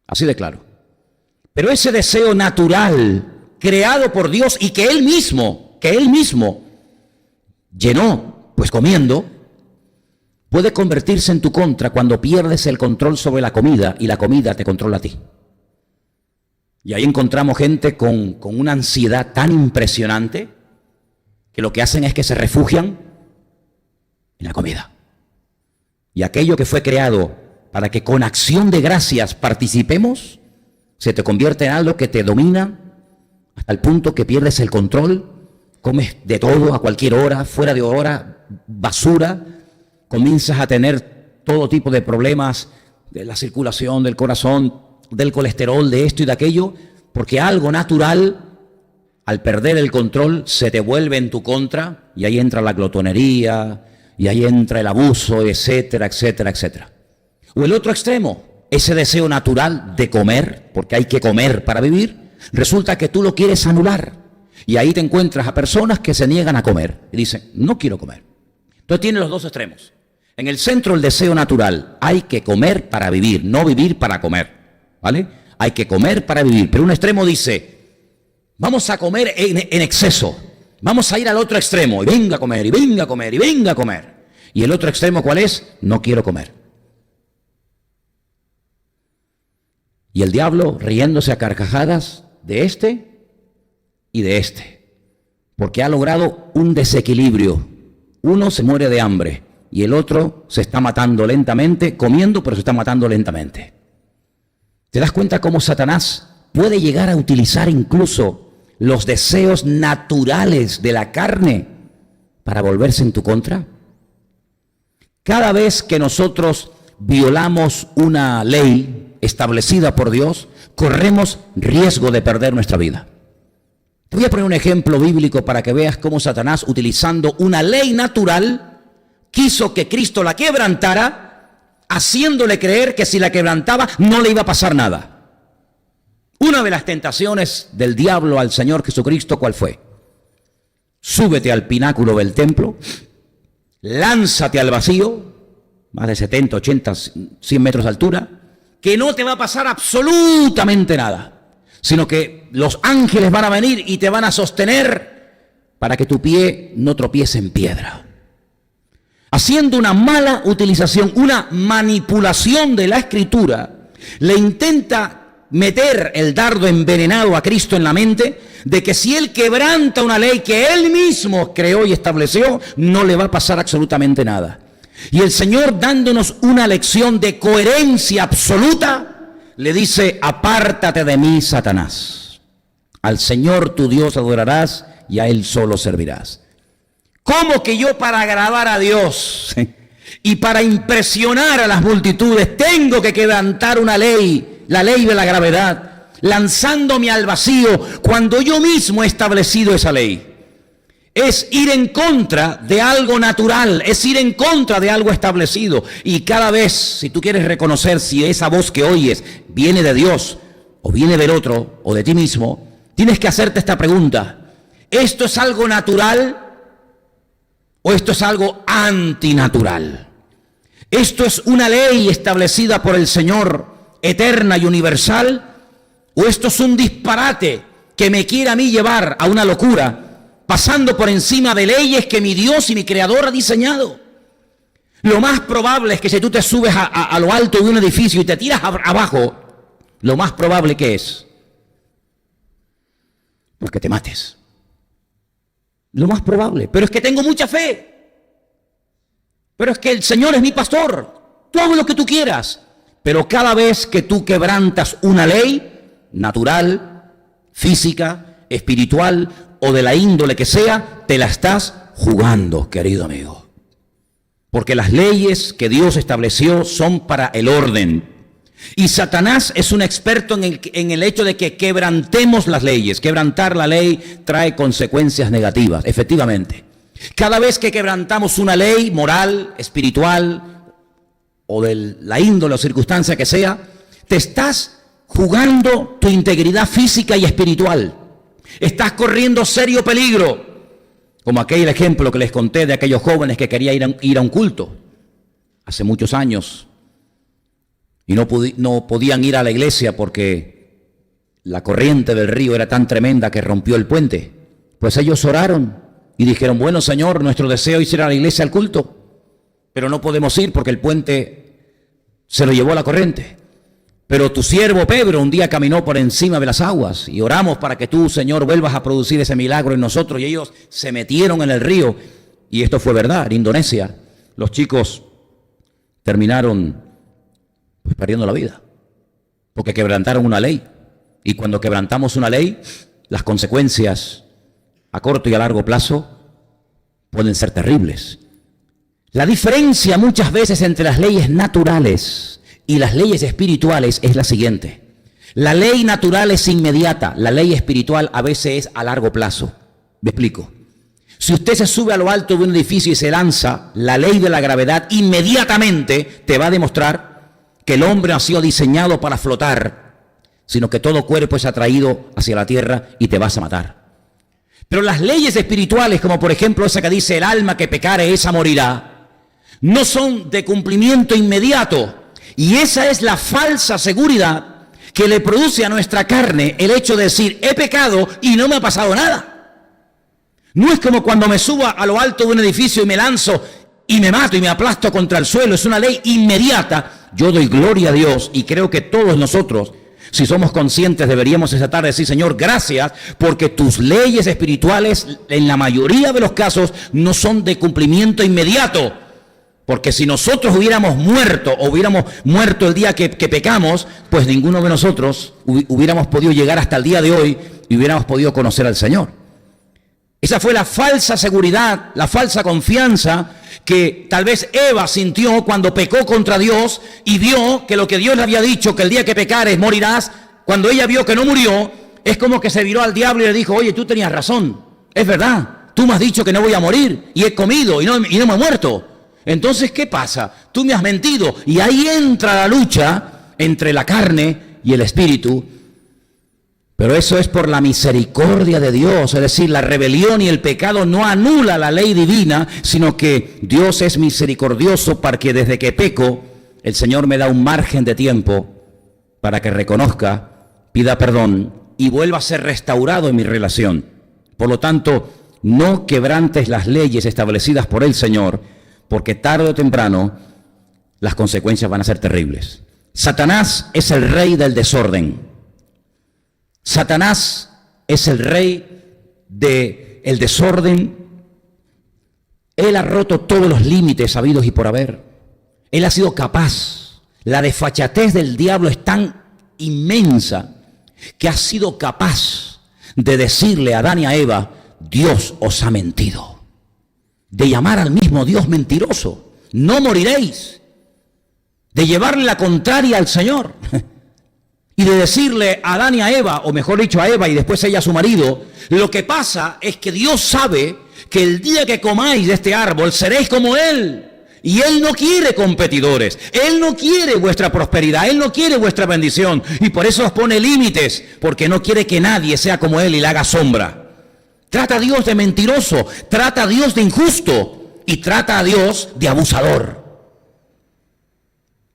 Así de claro. Pero ese deseo natural, creado por Dios y que Él mismo llenó, pues comiendo, puede convertirse en tu contra cuando pierdes el control sobre la comida y la comida te controla a ti. Y ahí encontramos gente con una ansiedad tan impresionante que lo que hacen es que se refugian en la comida. Y aquello que fue creado para que con acción de gracias participemos, se te convierte en algo que te domina, hasta el punto que pierdes el control, comes de todo a cualquier hora, fuera de hora, basura, comienzas a tener todo tipo de problemas de la circulación, del corazón, del colesterol, de esto y de aquello, porque algo natural, al perder el control, se te vuelve en tu contra, y ahí entra la glotonería, y ahí entra el abuso, etcétera, etcétera, etcétera. O el otro extremo, ese deseo natural de comer, porque hay que comer para vivir, resulta que tú lo quieres anular. Y ahí te encuentras a personas que se niegan a comer y dicen, no quiero comer. Entonces tiene los dos extremos. En el centro el deseo natural, hay que comer para vivir, no vivir para comer, ¿vale? Hay que comer para vivir. Pero un extremo dice, vamos a comer en exceso, vamos a ir al otro extremo, y venga a comer, y venga a comer, y venga a comer. Y el otro extremo, ¿cuál es? No quiero comer. Y el diablo riéndose a carcajadas de este y de este, porque ha logrado un desequilibrio. Uno se muere de hambre y el otro se está matando lentamente, comiendo, pero se está matando lentamente. ¿Te das cuenta cómo Satanás puede llegar a utilizar incluso los deseos naturales de la carne para volverse en tu contra? Cada vez que nosotros violamos una ley establecida por Dios, corremos riesgo de perder nuestra vida. Te voy a poner un ejemplo bíblico para que veas cómo Satanás, utilizando una ley natural, quiso que Cristo la quebrantara, haciéndole creer que si la quebrantaba no le iba a pasar nada. Una de las tentaciones del diablo al Señor Jesucristo, ¿cuál fue? Súbete al pináculo del templo, lánzate al vacío, más de 70, 80, 100 metros de altura, que no te va a pasar absolutamente nada, sino que los ángeles van a venir y te van a sostener para que tu pie no tropiece en piedra. Haciendo una mala utilización, una manipulación de la Escritura, le intenta meter el dardo envenenado a Cristo en la mente de que si Él quebranta una ley que Él mismo creó y estableció, no le va a pasar absolutamente nada. Y el Señor, dándonos una lección de coherencia absoluta, le dice, apártate de mí, Satanás. Al Señor tu Dios adorarás y a Él solo servirás. ¿Cómo que yo para agradar a Dios y para impresionar a las multitudes tengo que quebrantar una ley, la ley de la gravedad, lanzándome al vacío cuando yo mismo he establecido esa ley? Es ir en contra de algo natural, es ir en contra de algo establecido. Y cada vez, si tú quieres reconocer si esa voz que oyes viene de Dios o viene del otro o de ti mismo, tienes que hacerte esta pregunta: ¿esto es algo natural o esto es algo antinatural? ¿Esto es una ley establecida por el Señor, eterna y universal? ¿O esto es un disparate que me quiere a mí llevar a una locura, pasando por encima de leyes que mi Dios y mi Creador ha diseñado? Lo más probable es que si tú te subes a lo alto de un edificio y te tiras abajo, lo más probable que es porque te mates. Lo más probable. Pero es que tengo mucha fe. Pero es que el Señor es mi pastor. Tú haz lo que tú quieras. Pero cada vez que tú quebrantas una ley natural, física, espiritual o de la índole que sea, te la estás jugando, querido amigo. Porque las leyes que Dios estableció son para el orden. Y Satanás es un experto en el hecho de que quebrantemos las leyes. Quebrantar la ley trae consecuencias negativas, efectivamente. Cada vez que quebrantamos una ley moral, espiritual o de la índole o circunstancia que sea, te estás jugando tu integridad física y espiritual. Estás corriendo serio peligro. Como aquel ejemplo que les conté de aquellos jóvenes que querían ir a un culto hace muchos años y no podían ir a la iglesia porque la corriente del río era tan tremenda que rompió el puente. Pues ellos oraron y dijeron: bueno, Señor, nuestro deseo es ir a la iglesia al culto, pero no podemos ir porque el puente se lo llevó la corriente. Pero tu siervo Pedro un día caminó por encima de las aguas y oramos para que tú, Señor, vuelvas a producir ese milagro en nosotros. Y ellos se metieron en el río. Y esto fue verdad. En Indonesia, los chicos terminaron perdiendo la vida porque quebrantaron una ley. Y cuando quebrantamos una ley, las consecuencias a corto y a largo plazo pueden ser terribles. La diferencia muchas veces entre las leyes naturales y las leyes espirituales es la siguiente. La ley natural es inmediata, la ley espiritual a veces es a largo plazo. Me explico. Si usted se sube a lo alto de un edificio y se lanza, la ley de la gravedad inmediatamente te va a demostrar que el hombre no ha sido diseñado para flotar, sino que todo cuerpo es atraído hacia la tierra y te vas a matar. Pero las leyes espirituales, como por ejemplo esa que dice el alma que pecare, esa morirá, no son de cumplimiento inmediato. Y esa es la falsa seguridad que le produce a nuestra carne el hecho de decir, he pecado y no me ha pasado nada. No es como cuando me subo a lo alto de un edificio y me lanzo y me mato y me aplasto contra el suelo. Es una ley inmediata. Yo doy gloria a Dios y creo que todos nosotros, si somos conscientes, deberíamos esa tarde decir, Señor, gracias, porque tus leyes espirituales en la mayoría de los casos no son de cumplimiento inmediato. Porque si nosotros hubiéramos muerto el día que pecamos, pues ninguno de nosotros hubiéramos podido llegar hasta el día de hoy y hubiéramos podido conocer al Señor. Esa fue la falsa seguridad, la falsa confianza que tal vez Eva sintió cuando pecó contra Dios y vio que lo que Dios le había dicho, que el día que pecares morirás, cuando ella vio que no murió, es como que se viró al diablo y le dijo, oye, tú tenías razón, es verdad, tú me has dicho que no voy a morir y he comido y no me he muerto. Entonces, ¿qué pasa? Tú me has mentido. Y ahí entra la lucha entre la carne y el espíritu. Pero eso es por la misericordia de Dios, es decir, la rebelión y el pecado no anula la ley divina, sino que Dios es misericordioso para que desde que peco, el Señor me da un margen de tiempo para que reconozca, pida perdón y vuelva a ser restaurado en mi relación. Por lo tanto, no quebrantes las leyes establecidas por el Señor, porque tarde o temprano las consecuencias van a ser terribles. Satanás es el rey del desorden. Satanás es el rey del desorden. Él ha roto todos los límites habidos y por haber. Él ha sido capaz. La desfachatez del diablo es tan inmensa que ha sido capaz de decirle a Adán y a Eva, Dios os ha mentido. De llamar al mismo Dios mentiroso. No moriréis. De llevarle la contraria al Señor. Y de decirle a Adán y a Eva, o mejor dicho a Eva y después ella a su marido, lo que pasa es que Dios sabe que el día que comáis de este árbol seréis como Él. Y Él no quiere competidores, Él no quiere vuestra prosperidad, Él no quiere vuestra bendición. Y por eso os pone límites, porque no quiere que nadie sea como Él y le haga sombra. Trata a Dios de mentiroso, trata a Dios de injusto y trata a Dios de abusador.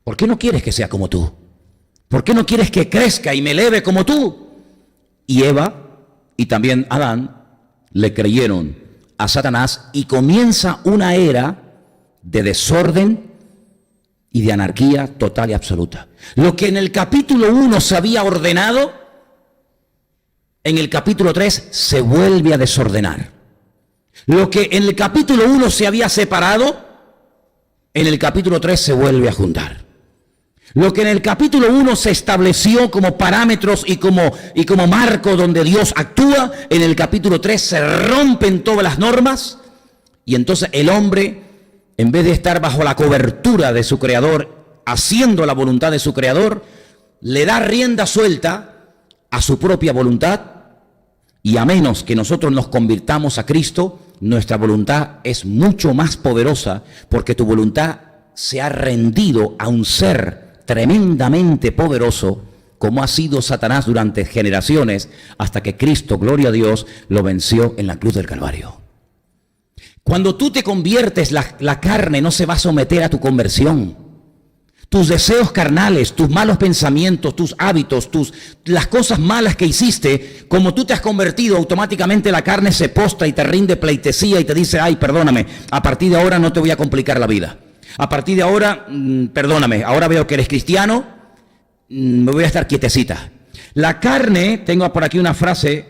¿Por qué no quieres que sea como tú? ¿Por qué no quieres que crezca y me eleve como tú? Y Eva y también Adán le creyeron a Satanás y comienza una era de desorden y de anarquía total y absoluta. Lo que en el capítulo 1 se había ordenado, en el capítulo 3 se vuelve a desordenar. Lo que en el capítulo 1 se había separado, en el capítulo 3 se vuelve a juntar. Lo que en el capítulo 1 se estableció como parámetros y como marco donde Dios actúa, en el capítulo 3 se rompen todas las normas y entonces el hombre, en vez de estar bajo la cobertura de su Creador, haciendo la voluntad de su Creador, le da rienda suelta a su propia voluntad y a menos que nosotros nos convirtamos a Cristo, nuestra voluntad es mucho más poderosa porque tu voluntad se ha rendido a un ser tremendamente poderoso como ha sido Satanás durante generaciones hasta que Cristo, gloria a Dios, lo venció en la cruz del Calvario. Cuando tú te conviertes, la carne no se va a someter a tu conversión. Tus deseos carnales, tus malos pensamientos, tus hábitos, las cosas malas que hiciste, como tú te has convertido, automáticamente la carne se postra y te rinde pleitesía y te dice, ay, perdóname, a partir de ahora no te voy a complicar la vida. A partir de ahora, perdóname, ahora veo que eres cristiano, me voy a estar quietecita. La carne, tengo por aquí una frase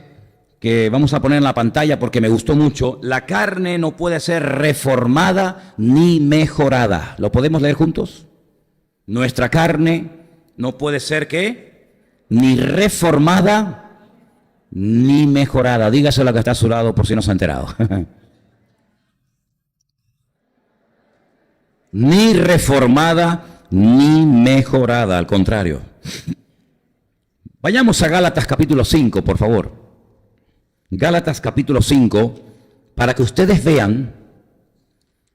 que vamos a poner en la pantalla porque me gustó mucho. La carne no puede ser reformada ni mejorada. ¿Lo podemos leer juntos? Nuestra carne no puede ser, ¿qué? Ni reformada ni mejorada. Dígaselo a que está a su lado por si no se ha enterado. Ni reformada, ni mejorada, al contrario. Vayamos a Gálatas capítulo 5, por favor. Gálatas capítulo 5, para que ustedes vean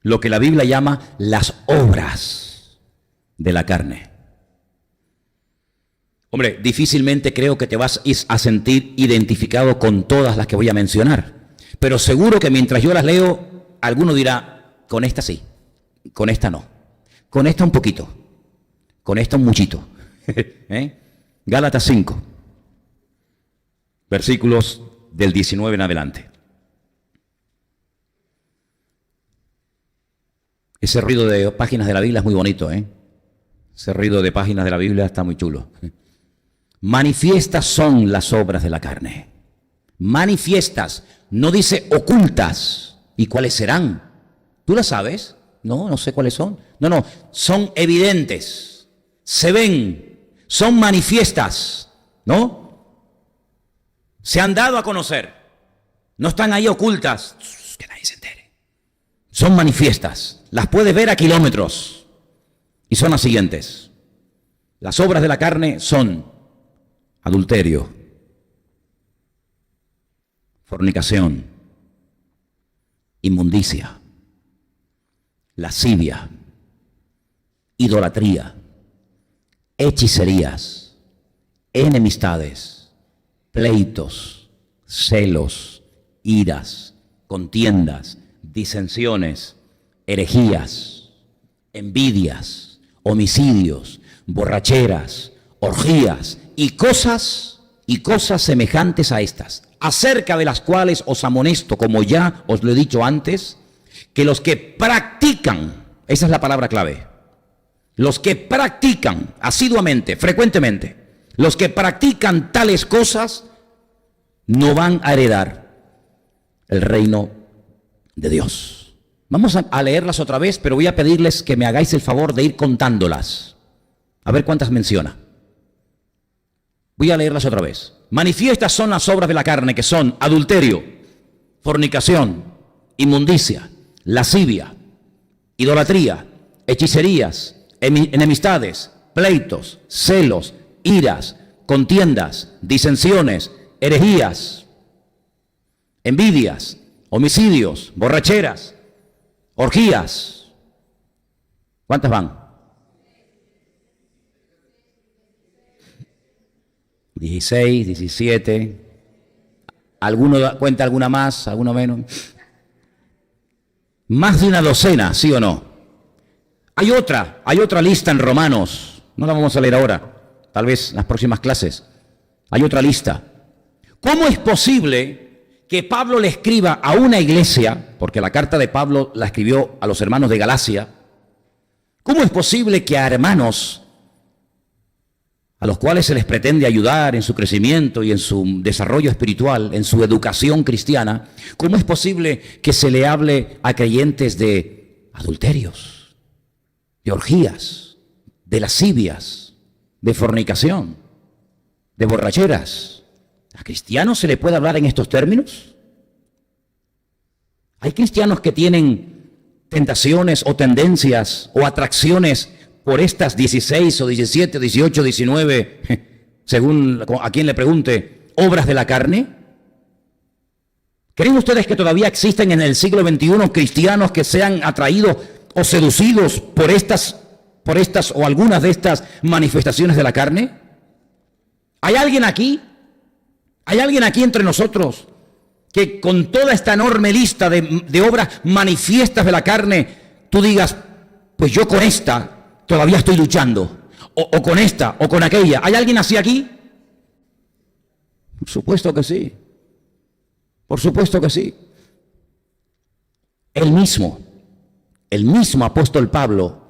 lo que la Biblia llama las obras de la carne. Hombre, difícilmente creo que te vas a sentir identificado con todas las que voy a mencionar, pero seguro que mientras yo las leo, alguno dirá, con esta sí, con esta no, con esta un poquito, con esta un muchito. Gálatas 5, versículos del 19 en adelante. Ese ruido de páginas de la Biblia es muy bonito, Ese ruido de páginas de la Biblia está muy chulo. Manifiestas son las obras de la carne. Manifiestas, no dice ocultas. ¿Y cuáles serán? ¿Tú las sabes? No, no sé cuáles son. No, son evidentes. Se ven, son manifiestas, ¿no? Se han dado a conocer. No están ahí ocultas. Que nadie se entere. Son manifiestas. Las puedes ver a kilómetros. Y son las siguientes. Las obras de la carne son adulterio, fornicación, inmundicia, lascivia, idolatría, hechicerías, enemistades, pleitos, celos, iras, contiendas, disensiones, herejías, envidias, homicidios, borracheras, orgías y cosas semejantes a estas, acerca de las cuales os amonesto, como ya os lo he dicho antes, que los que practican, esa es la palabra clave, los que practican asiduamente, frecuentemente, los que practican tales cosas, no van a heredar el reino de Dios. Vamos a leerlas otra vez, pero voy a pedirles que me hagáis el favor de ir contándolas. A ver cuántas menciona. Voy a leerlas otra vez. Manifiestas son las obras de la carne, que son adulterio, fornicación, inmundicia, lascivia, idolatría, hechicerías, enemistades, pleitos, celos, iras, contiendas, disensiones, herejías, envidias, homicidios, borracheras, orgías. ¿Cuántas van? 16, 17. ¿Alguno cuenta alguna más, alguno menos? Más de una docena, ¿sí o no? Hay otra lista en Romanos. No la vamos a leer ahora, tal vez en las próximas clases. Hay otra lista. ¿Cómo es posible que Pablo le escriba a una iglesia, porque la carta de Pablo la escribió a los hermanos de Galacia? ¿Cómo es posible que a hermanos a los cuales se les pretende ayudar en su crecimiento y en su desarrollo espiritual, en su educación cristiana, cómo es posible que se le hable a creyentes de adulterios, de orgías, de lascivias, de fornicación, de borracheras? ¿A cristianos se le puede hablar en estos términos? Hay cristianos que tienen tentaciones o tendencias o atracciones por estas 16 o 17, 18, 19, según a quien le pregunte, obras de la carne. ¿Creen ustedes que todavía existen en el siglo XXI cristianos que sean atraídos o seducidos por estas o algunas de estas manifestaciones de la carne? ¿Hay alguien aquí? ¿Hay alguien aquí entre nosotros que con toda esta enorme lista de obras manifiestas de la carne, tú digas, pues yo con esta todavía estoy luchando, o con esta, o con aquella? ¿Hay alguien así aquí? Por supuesto que sí. Por supuesto que sí. El mismo apóstol Pablo,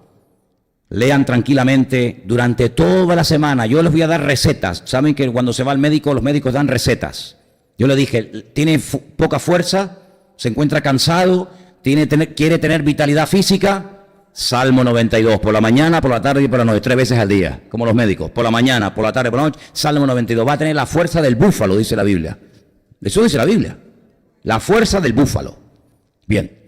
lean tranquilamente durante toda la semana. Yo les voy a dar recetas. Saben que cuando se va al médico, los médicos dan recetas. Yo le dije, tiene poca fuerza, se encuentra cansado, quiere tener vitalidad física. Salmo 92, por la mañana, por la tarde y por la noche, 3 veces al día, como los médicos, por la mañana, por la tarde, por la noche. Salmo 92, va a tener la fuerza del búfalo, dice la Biblia. Eso dice la Biblia. La fuerza del búfalo. Bien.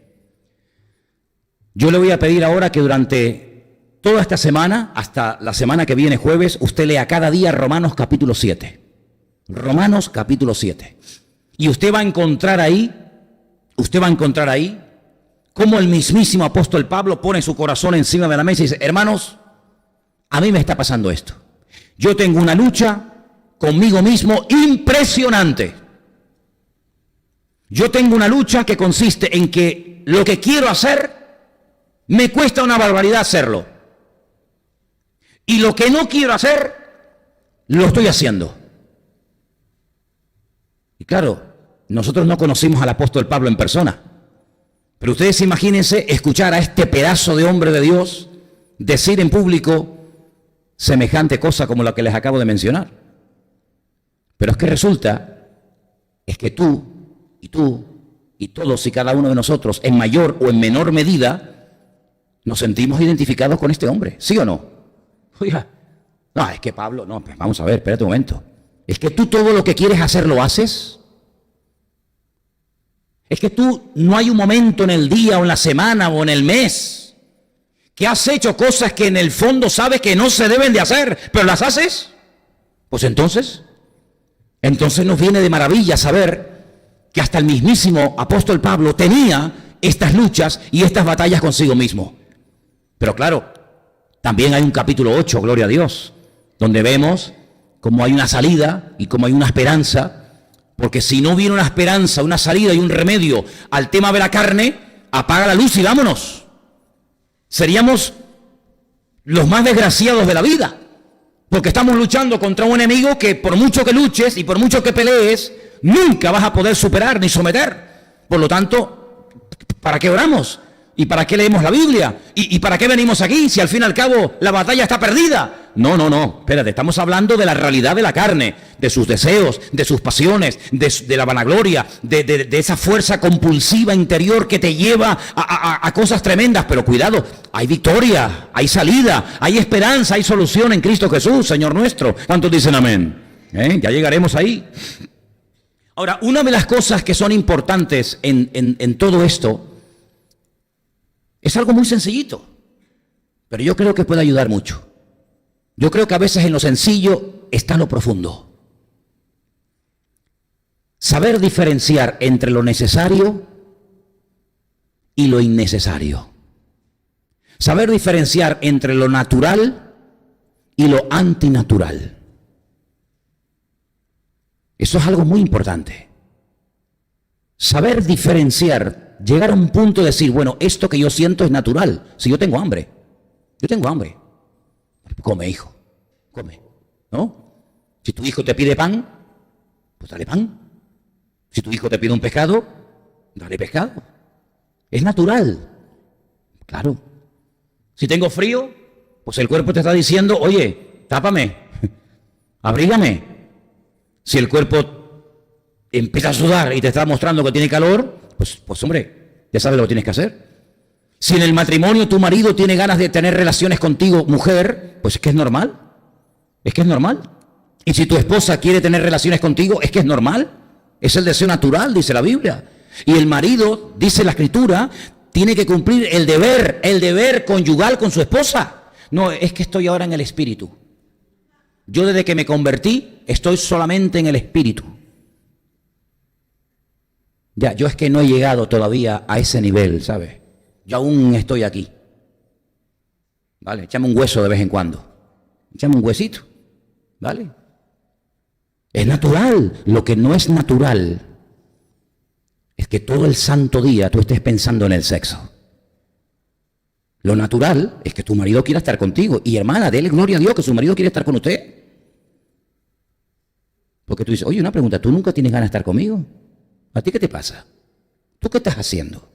Yo le voy a pedir ahora que durante toda esta semana, hasta la semana que viene jueves, usted lea cada día Romanos capítulo 7. Romanos capítulo 7. Y usted va a encontrar ahí cómo el mismísimo apóstol Pablo pone su corazón encima de la mesa y dice, hermanos, a mí me está pasando esto. Yo tengo una lucha conmigo mismo impresionante. Yo tengo una lucha que consiste en que lo que quiero hacer me cuesta una barbaridad hacerlo. Y lo que no quiero hacer, lo estoy haciendo. Y claro, nosotros no conocimos al apóstol Pablo en persona. Pero ustedes imagínense escuchar a este pedazo de hombre de Dios decir en público semejante cosa como la que les acabo de mencionar. Pero es que resulta, es que tú y todos y cada uno de nosotros, en mayor o en menor medida, nos sentimos identificados con este hombre, ¿sí o no? Oiga, no, es que Pablo, no, pues vamos a ver, espérate un momento. Es que tú todo lo que quieres hacer lo haces. Es que tú no hay un momento en el día o en la semana o en el mes que has hecho cosas que en el fondo sabes que no se deben de hacer, pero las haces. Pues entonces nos viene de maravilla saber que hasta el mismísimo apóstol Pablo tenía estas luchas y estas batallas consigo mismo. Pero claro, también hay un capítulo 8, gloria a Dios, donde vemos cómo hay una salida y cómo hay una esperanza. Porque si no hubiera una esperanza, una salida y un remedio al tema de la carne, apaga la luz y vámonos. Seríamos los más desgraciados de la vida. Porque estamos luchando contra un enemigo que por mucho que luches y por mucho que pelees, nunca vas a poder superar ni someter. Por lo tanto, ¿para qué oramos? ¿Y para qué leemos la Biblia? ¿Y para qué venimos aquí si al fin y al cabo la batalla está perdida? No, espérate, estamos hablando de la realidad de la carne, de sus deseos, de sus pasiones, de la vanagloria, de esa fuerza compulsiva interior que te lleva a cosas tremendas. Pero cuidado, hay victoria, hay salida, hay esperanza, hay solución en Cristo Jesús, Señor nuestro. ¿Cuántos dicen amén? Ya llegaremos ahí. Ahora, una de las cosas que son importantes en todo esto es algo muy sencillito, pero yo creo que puede ayudar mucho. Yo creo que a veces en lo sencillo está lo profundo. Saber diferenciar entre lo necesario y lo innecesario. Saber diferenciar entre lo natural y lo antinatural. Eso es algo muy importante. Saber diferenciar, llegar a un punto de decir, bueno, esto que yo siento es natural. Si yo tengo hambre, come, hijo, come, ¿no? Si tu hijo te pide pan, pues dale pan. Si tu hijo te pide un pescado, dale pescado. Es natural, claro. Si tengo frío, pues el cuerpo te está diciendo, oye, tápame, abrígame. Si el cuerpo empieza a sudar y te está mostrando que tiene calor, pues hombre, ya sabes lo que tienes que hacer. Si en el matrimonio tu marido tiene ganas de tener relaciones contigo, mujer, pues es que es normal. Es que es normal. Y si tu esposa quiere tener relaciones contigo, es que es normal. Es el deseo natural, dice la Biblia. Y el marido, dice la Escritura, tiene que cumplir el deber conyugal con su esposa. No, es que estoy ahora en el espíritu. Yo desde que me convertí, estoy solamente en el espíritu. Ya, yo es que no he llegado todavía a ese nivel, ¿sabes? Yo aún estoy aquí. ¿Vale? Échame un hueso de vez en cuando. Échame un huesito. ¿Vale? Es natural. Lo que no es natural es que todo el santo día tú estés pensando en el sexo. Lo natural es que tu marido quiera estar contigo. Y hermana, dele gloria a Dios que su marido quiere estar con usted. Porque tú dices, oye, una pregunta, ¿tú nunca tienes ganas de estar conmigo? ¿A ti qué te pasa? ¿Tú qué estás haciendo?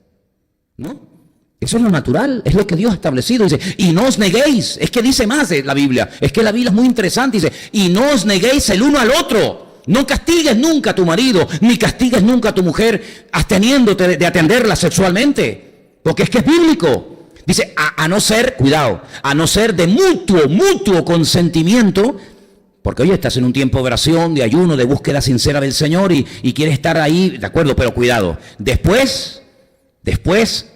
¿No? Eso es lo natural, es lo que Dios ha establecido. Dice, y no os neguéis. Es que dice más de la Biblia. Es que la Biblia es muy interesante. Dice, y no os neguéis el uno al otro. No castigues nunca a tu marido, ni castigues nunca a tu mujer absteniéndote de atenderla sexualmente. Porque es que es bíblico. Dice, a no ser, cuidado, a no ser de mutuo consentimiento Porque oye, estás en un tiempo de oración, de ayuno, de búsqueda sincera del Señor y quieres estar ahí, de acuerdo, pero cuidado. Después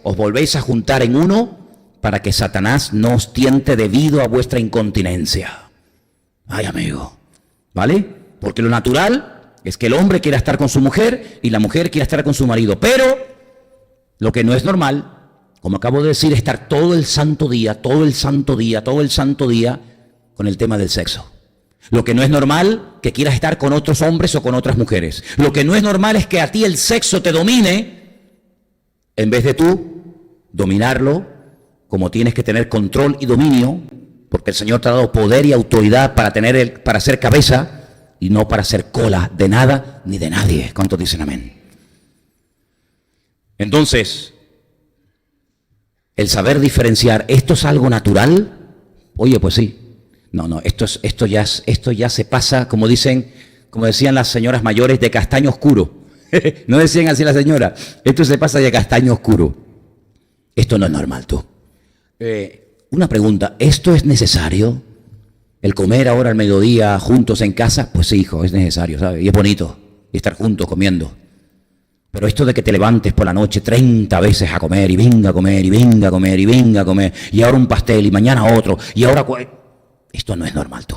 os volvéis a juntar en uno para que Satanás no os tiente debido a vuestra incontinencia. Ay, amigo, ¿vale? Porque lo natural es que el hombre quiera estar con su mujer y la mujer quiera estar con su marido. Pero lo que no es normal, como acabo de decir, es estar todo el santo día con el tema del sexo. Lo que no es normal, que quieras estar con otros hombres o con otras mujeres. Lo que no es normal es que a ti el sexo te domine, en vez de tú dominarlo, como tienes que tener control y dominio, porque el Señor te ha dado poder y autoridad para ser cabeza y no para ser cola de nada ni de nadie. ¿Cuántos dicen amén? Entonces, el saber diferenciar, ¿esto es algo natural? Oye, pues sí. No, esto ya se pasa, como decían las señoras mayores, de castaño oscuro. No decían así la señora, esto se pasa de castaño oscuro. Esto no es normal, tú. Una pregunta, ¿esto es necesario? ¿El comer ahora al mediodía juntos en casa? Pues sí, hijo, es necesario, ¿sabes? Y es bonito, y estar juntos comiendo. Pero esto de que te levantes por la noche 30 veces a comer, y venga a comer, y venga a comer, y venga a comer, y ahora un pastel, y mañana otro, y ahora... Esto no es normal, tú.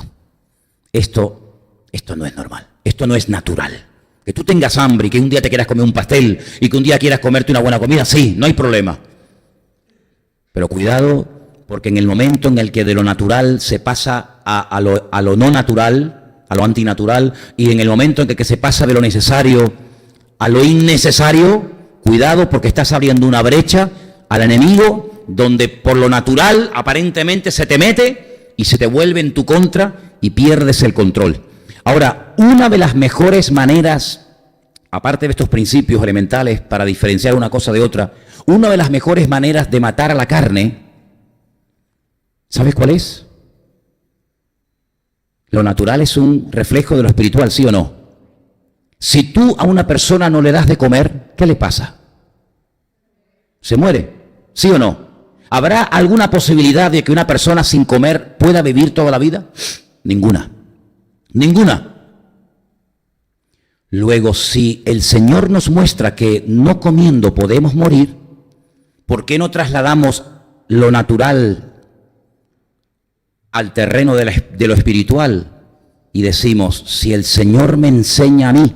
Esto no es normal. Esto no es natural. Que tú tengas hambre y que un día te quieras comer un pastel y que un día quieras comerte una buena comida, sí, no hay problema. Pero cuidado, porque en el momento en el que de lo natural se pasa a lo no natural, a lo antinatural, y en el momento en que se pasa de lo necesario a lo innecesario, cuidado, porque estás abriendo una brecha al enemigo donde por lo natural aparentemente se te mete y se te vuelve en tu contra y pierdes el control. Ahora, una de las mejores maneras, aparte de estos principios elementales para diferenciar una cosa de otra, una de las mejores maneras de matar a la carne, ¿sabes cuál es? Lo natural es un reflejo de lo espiritual, ¿sí o no? Si tú a una persona no le das de comer, ¿qué le pasa? ¿Se muere? ¿Sí o no? ¿Habrá alguna posibilidad de que una persona sin comer pueda vivir toda la vida? Ninguna. Ninguna. Luego, si el Señor nos muestra que no comiendo podemos morir, ¿por qué no trasladamos lo natural al terreno de lo espiritual? Y decimos, si el Señor me enseña a mí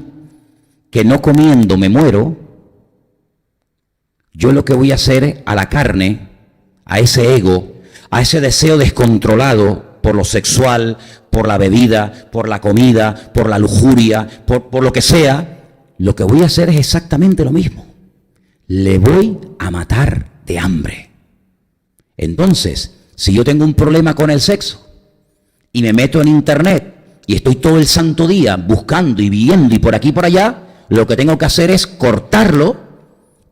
que no comiendo me muero, yo lo que voy a hacer a la carne, a ese ego, a ese deseo descontrolado por lo sexual, por la bebida, por la comida, por la lujuria, por lo que sea, lo que voy a hacer es exactamente lo mismo. Le voy a matar de hambre. Entonces, si yo tengo un problema con el sexo y me meto en internet y estoy todo el santo día buscando y viendo y por aquí y por allá, lo que tengo que hacer es cortarlo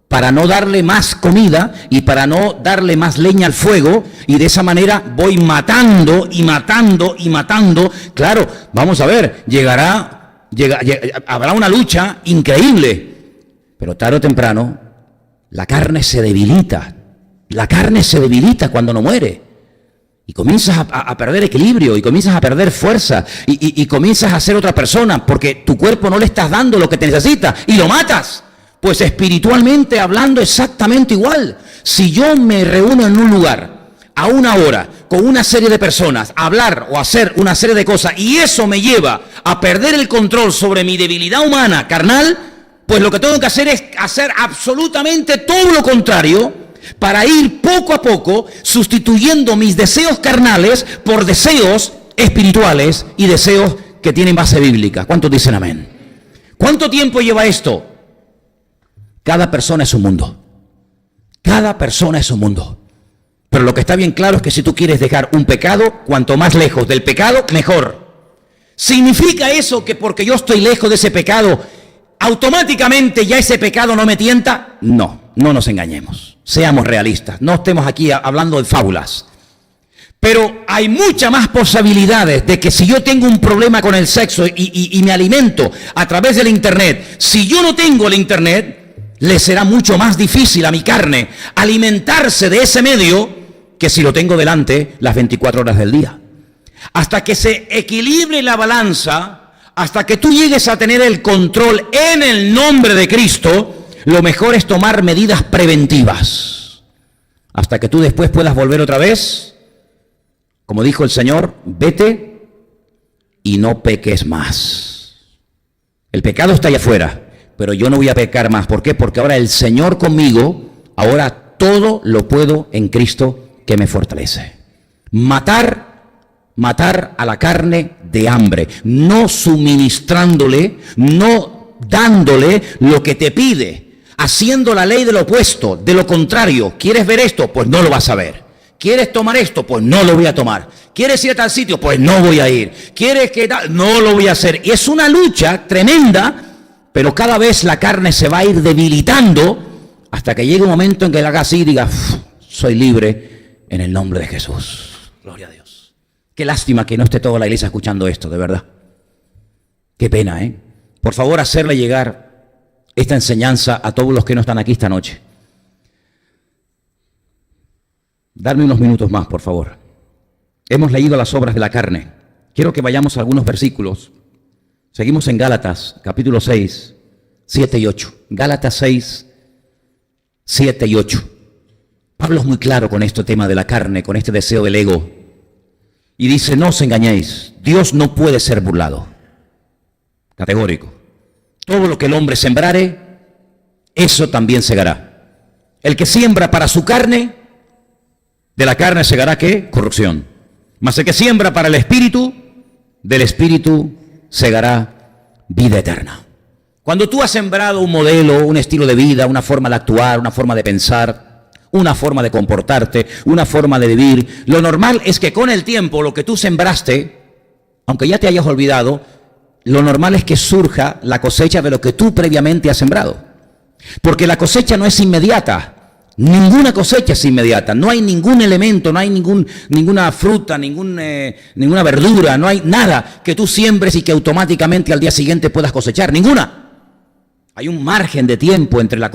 para no darle más comida y para no darle más leña al fuego, y de esa manera voy matando y matando y matando. Claro, vamos a ver, habrá una lucha increíble, pero tarde o temprano la carne se debilita. La carne se debilita cuando no muere. Y comienzas a perder equilibrio, y comienzas a perder fuerza, y comienzas a ser otra persona, porque tu cuerpo no le estás dando lo que te necesita, y lo matas. Pues espiritualmente hablando exactamente igual. Si yo me reúno en un lugar a una hora con una serie de personas a hablar o a hacer una serie de cosas y eso me lleva a perder el control sobre mi debilidad humana, carnal, pues lo que tengo que hacer es hacer absolutamente todo lo contrario para ir poco a poco sustituyendo mis deseos carnales por deseos espirituales y deseos que tienen base bíblica. ¿Cuántos dicen amén? ¿Cuánto tiempo lleva esto? Cada persona es un mundo. Cada persona es un mundo. Pero lo que está bien claro es que si tú quieres dejar un pecado, cuanto más lejos del pecado, mejor. ¿Significa eso que porque yo estoy lejos de ese pecado, automáticamente ya ese pecado no me tienta? No, no nos engañemos. Seamos realistas. No estemos aquí hablando de fábulas. Pero hay muchas más posibilidades de que si yo tengo un problema con el sexo y me alimento a través del internet, si yo no tengo el internet, le será mucho más difícil a mi carne alimentarse de ese medio que si lo tengo delante las 24 horas del día. hasta que se equilibre la balanza, hasta que tú llegues a tener el control en el nombre de Cristo, lo mejor es tomar medidas preventivas. Hasta que tú después puedas volver otra vez, como dijo el Señor, vete y no peques más. El pecado está allá afuera, pero yo no voy a pecar más. ¿Por qué? Porque ahora el Señor conmigo, ahora todo lo puedo en Cristo que me fortalece. Matar a la carne de hambre, no suministrándole, no dándole lo que te pide, haciendo la ley de lo opuesto, de lo contrario. ¿Quieres ver esto? Pues no lo vas a ver. ¿Quieres tomar esto? Pues no lo voy a tomar. ¿Quieres ir a tal sitio? Pues no voy a ir. ¿Quieres que tal? No lo voy a hacer. Y es una lucha tremenda, pero cada vez la carne se va a ir debilitando hasta que llegue un momento en que la haga así y diga, soy libre en el nombre de Jesús. Gloria a Dios. Qué lástima que no esté toda la iglesia escuchando esto, de verdad. Qué pena, ¿eh? Por favor, hacerle llegar esta enseñanza a todos los que no están aquí esta noche. Darme unos minutos más, por favor. Hemos leído las obras de la carne. Quiero que vayamos a algunos versículos. Seguimos en Gálatas, capítulo 6, 7 y 8. Gálatas 6, 7 y 8. Pablo es muy claro con este tema de la carne, con este deseo del ego. Y dice, no os engañéis, Dios no puede ser burlado. Categórico. Todo lo que el hombre sembrare, eso también segará. El que siembra para su carne, de la carne segará ¿qué? Corrupción. Mas el que siembra para el espíritu, del espíritu segará vida eterna. Cuando tú has sembrado un modelo, un estilo de vida, una forma de actuar, una forma de pensar, una forma de comportarte, una forma de vivir, lo normal es que con el tiempo lo que tú sembraste, aunque ya te hayas olvidado, lo normal es que surja la cosecha de lo que tú previamente has sembrado. Porque la cosecha no es inmediata. Ninguna cosecha es inmediata. No hay ningún elemento, no hay ninguna fruta, ninguna verdura, no hay nada que tú siembres y que automáticamente al día siguiente puedas cosechar. Ninguna. Hay un margen de tiempo entre la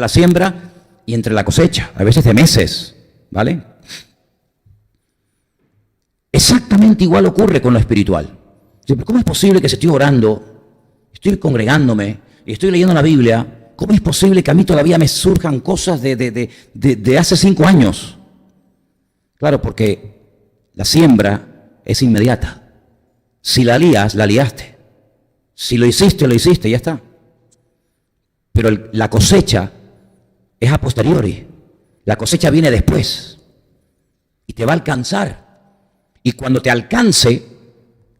siembra y entre la cosecha. A veces de meses, ¿vale? Exactamente igual ocurre con lo espiritual. ¿Cómo es posible que si estoy orando, estoy congregándome y estoy leyendo la Biblia, cómo es posible que a mí todavía me surjan cosas de hace 5 años? Claro, porque la siembra es inmediata. Si la lías, la liaste. Si lo hiciste, ya está. Pero la cosecha es a posteriori. La cosecha viene después y te va a alcanzar. Y cuando te alcance,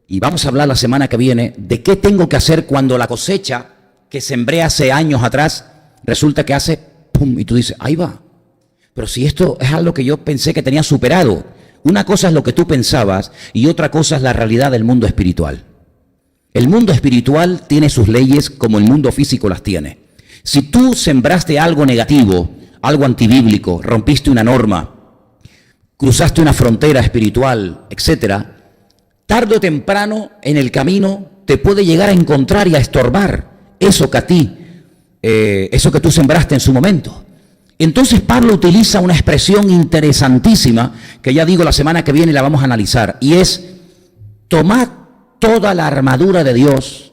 y vamos a hablar la semana que viene de qué tengo que hacer cuando la cosecha que sembré hace años atrás resulta que hace pum, y tú dices, ahí va. Pero si esto es algo que yo pensé que tenía superado. Una cosa es lo que tú pensabas y otra cosa es la realidad del mundo espiritual. El mundo espiritual tiene sus leyes como el mundo físico las tiene. Si tú sembraste algo negativo, algo antibíblico, rompiste una norma, cruzaste una frontera espiritual, etcétera, tarde o temprano en el camino te puede llegar a encontrar y a estorbar eso que tú sembraste en su momento. Entonces Pablo utiliza una expresión interesantísima que ya digo la semana que viene la vamos a analizar, y es: tomad toda la armadura de Dios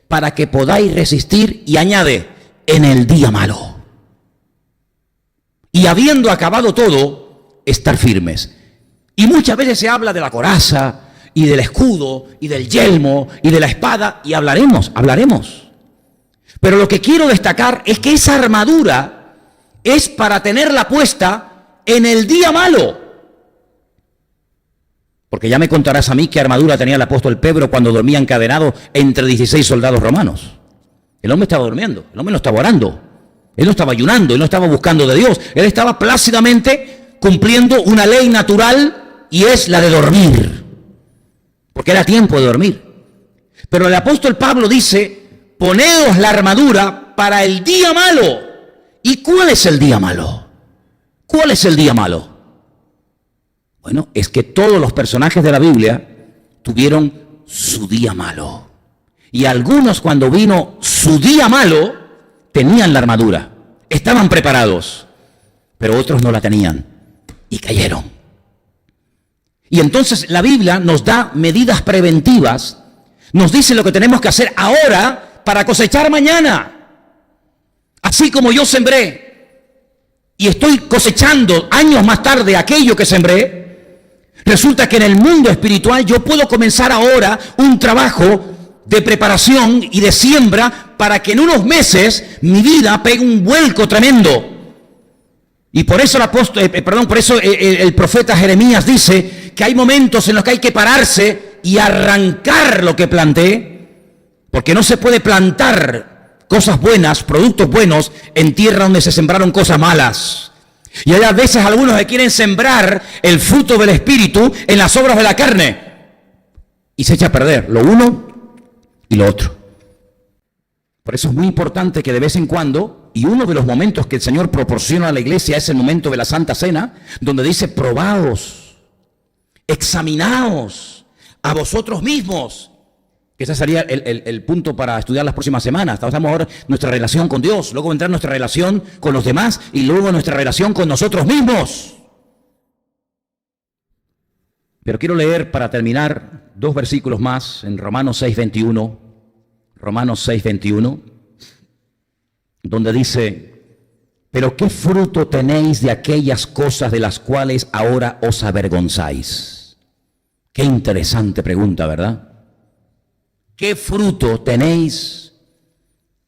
para que podáis resistir, y añade, en el día malo. Y habiendo acabado todo, estar firmes. Y muchas veces se habla de la coraza y del escudo y del yelmo y de la espada, y hablaremos. Pero lo que quiero destacar es que esa armadura es para tenerla puesta en el día malo. Porque ya me contarás a mí qué armadura tenía el apóstol Pedro cuando dormía encadenado entre 16 soldados romanos. El hombre estaba durmiendo, el hombre no estaba orando, él no estaba ayunando, él no estaba buscando de Dios, él estaba plácidamente cumpliendo una ley natural, y es la de dormir, porque era tiempo de dormir. Pero el apóstol Pablo dice: poneos la armadura para el día malo. ¿Y cuál es el día malo? ¿Cuál es el día malo? Bueno, es que todos los personajes de la Biblia tuvieron su día malo. Y algunos, cuando vino su día malo, tenían la armadura, estaban preparados, pero otros no la tenían y cayeron. Y entonces la Biblia nos da medidas preventivas, nos dice lo que tenemos que hacer ahora para cosechar mañana. Así como yo sembré y estoy cosechando años más tarde aquello que sembré, resulta que en el mundo espiritual yo puedo comenzar ahora un trabajo de preparación y de siembra para que en unos meses mi vida pegue un vuelco tremendo. Y por eso el profeta Jeremías dice que hay momentos en los que hay que pararse y arrancar lo que planté, porque no se puede plantar cosas buenas, productos buenos, en tierra donde se sembraron cosas malas. Y hay a veces algunos que quieren sembrar el fruto del Espíritu en las obras de la carne y se echa a perder lo uno y lo otro. Por eso es muy importante que de vez en cuando, y uno de los momentos que el Señor proporciona a la iglesia es el momento de la Santa Cena, donde dice: probaos, examinaos a vosotros mismos. Que ese sería el punto para estudiar las próximas semanas. Estamos ahora nuestra relación con Dios, luego vendrá nuestra relación con los demás y luego nuestra relación con nosotros mismos. Pero quiero leer para terminar 2 versículos más en Romanos 6:21. Romanos 6:21, donde dice: pero ¿qué fruto tenéis de aquellas cosas de las cuales ahora os avergonzáis? Qué interesante pregunta, ¿verdad? ¿Qué fruto tenéis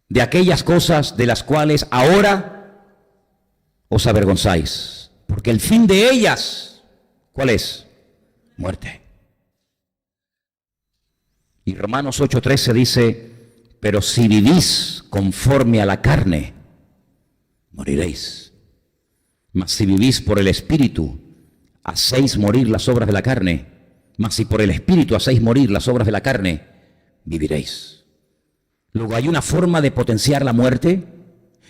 de aquellas cosas de las cuales ahora os avergonzáis? Porque el fin de ellas, ¿cuál es? Muerte. Y Romanos 8:13 dice: pero si vivís conforme a la carne, moriréis. Mas si vivís por el Espíritu, hacéis morir las obras de la carne. Mas si por el Espíritu hacéis morir las obras de la carne, viviréis. Luego hay una forma de potenciar la muerte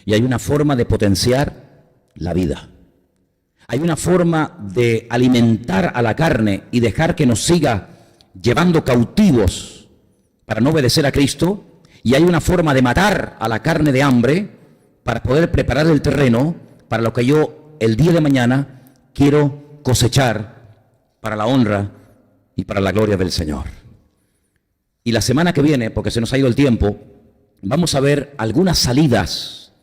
y hay una forma de potenciar la vida. Hay una forma de alimentar a la carne y dejar que nos siga llevando cautivos para no obedecer a Cristo. Y hay una forma de matar a la carne de hambre para poder preparar el terreno para lo que yo el día de mañana quiero cosechar para la honra y para la gloria del Señor. Y la semana que viene, porque se nos ha ido el tiempo, vamos a ver algunas salidas,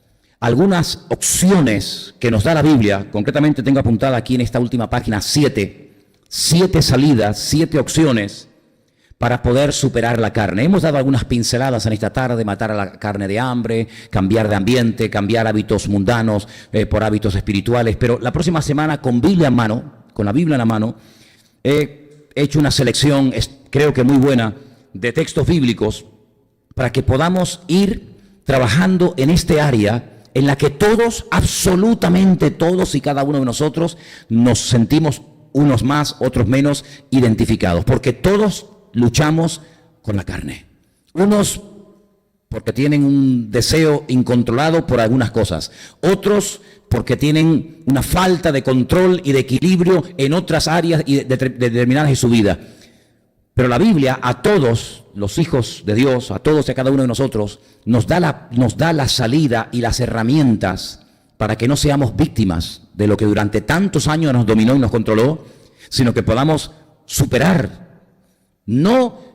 algunas opciones que nos da la Biblia. Concretamente tengo apuntada aquí en esta última página 7 salidas, 7 opciones para poder superar la carne. Hemos dado algunas pinceladas en esta tarde: matar a la carne de hambre, cambiar de ambiente, cambiar hábitos mundanos por hábitos espirituales. Pero la próxima semana, con Biblia en mano, con la Biblia en la mano, he hecho una selección, creo que muy buena, de textos bíblicos para que podamos ir trabajando en este área en la que todos, absolutamente todos y cada uno de nosotros nos sentimos, unos más, otros menos, identificados, porque todos luchamos con la carne. Unos porque tienen un deseo incontrolado por algunas cosas, otros porque tienen una falta de control y de equilibrio en otras áreas determinadas de su vida. Pero la Biblia a todos los hijos de Dios, a todos y a cada uno de nosotros, nos da la salida y las herramientas para que no seamos víctimas de lo que durante tantos años nos dominó y nos controló, sino que podamos superar. No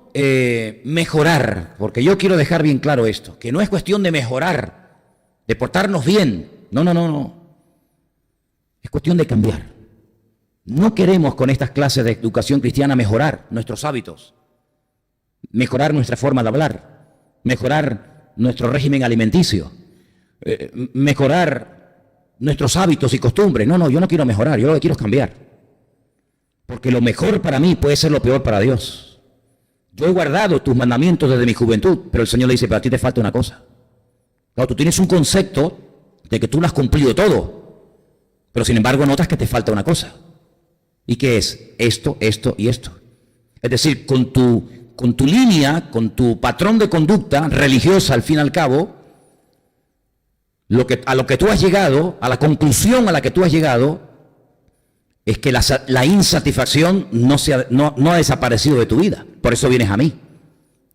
mejorar, porque yo quiero dejar bien claro esto, que no es cuestión de mejorar, de portarnos bien, no. Es cuestión de cambiar. No queremos con estas clases de educación cristiana mejorar nuestros hábitos, mejorar nuestra forma de hablar, mejorar nuestro régimen alimenticio, mejorar nuestros hábitos y costumbres. No, yo no quiero mejorar, yo lo que quiero es cambiar. Porque lo mejor para mí puede ser lo peor para Dios. Yo he guardado tus mandamientos desde mi juventud, pero el Señor le dice: pero a ti te falta una cosa. Claro, tú tienes un concepto de que tú lo has cumplido todo, pero sin embargo notas que te falta una cosa. ¿Y qué es? Esto y esto. Es decir, con tu línea, con tu patrón de conducta religiosa, al fin y al cabo, a lo que tú has llegado, a la conclusión a la que tú has llegado, es que la insatisfacción no ha desaparecido de tu vida. Por eso vienes a mí.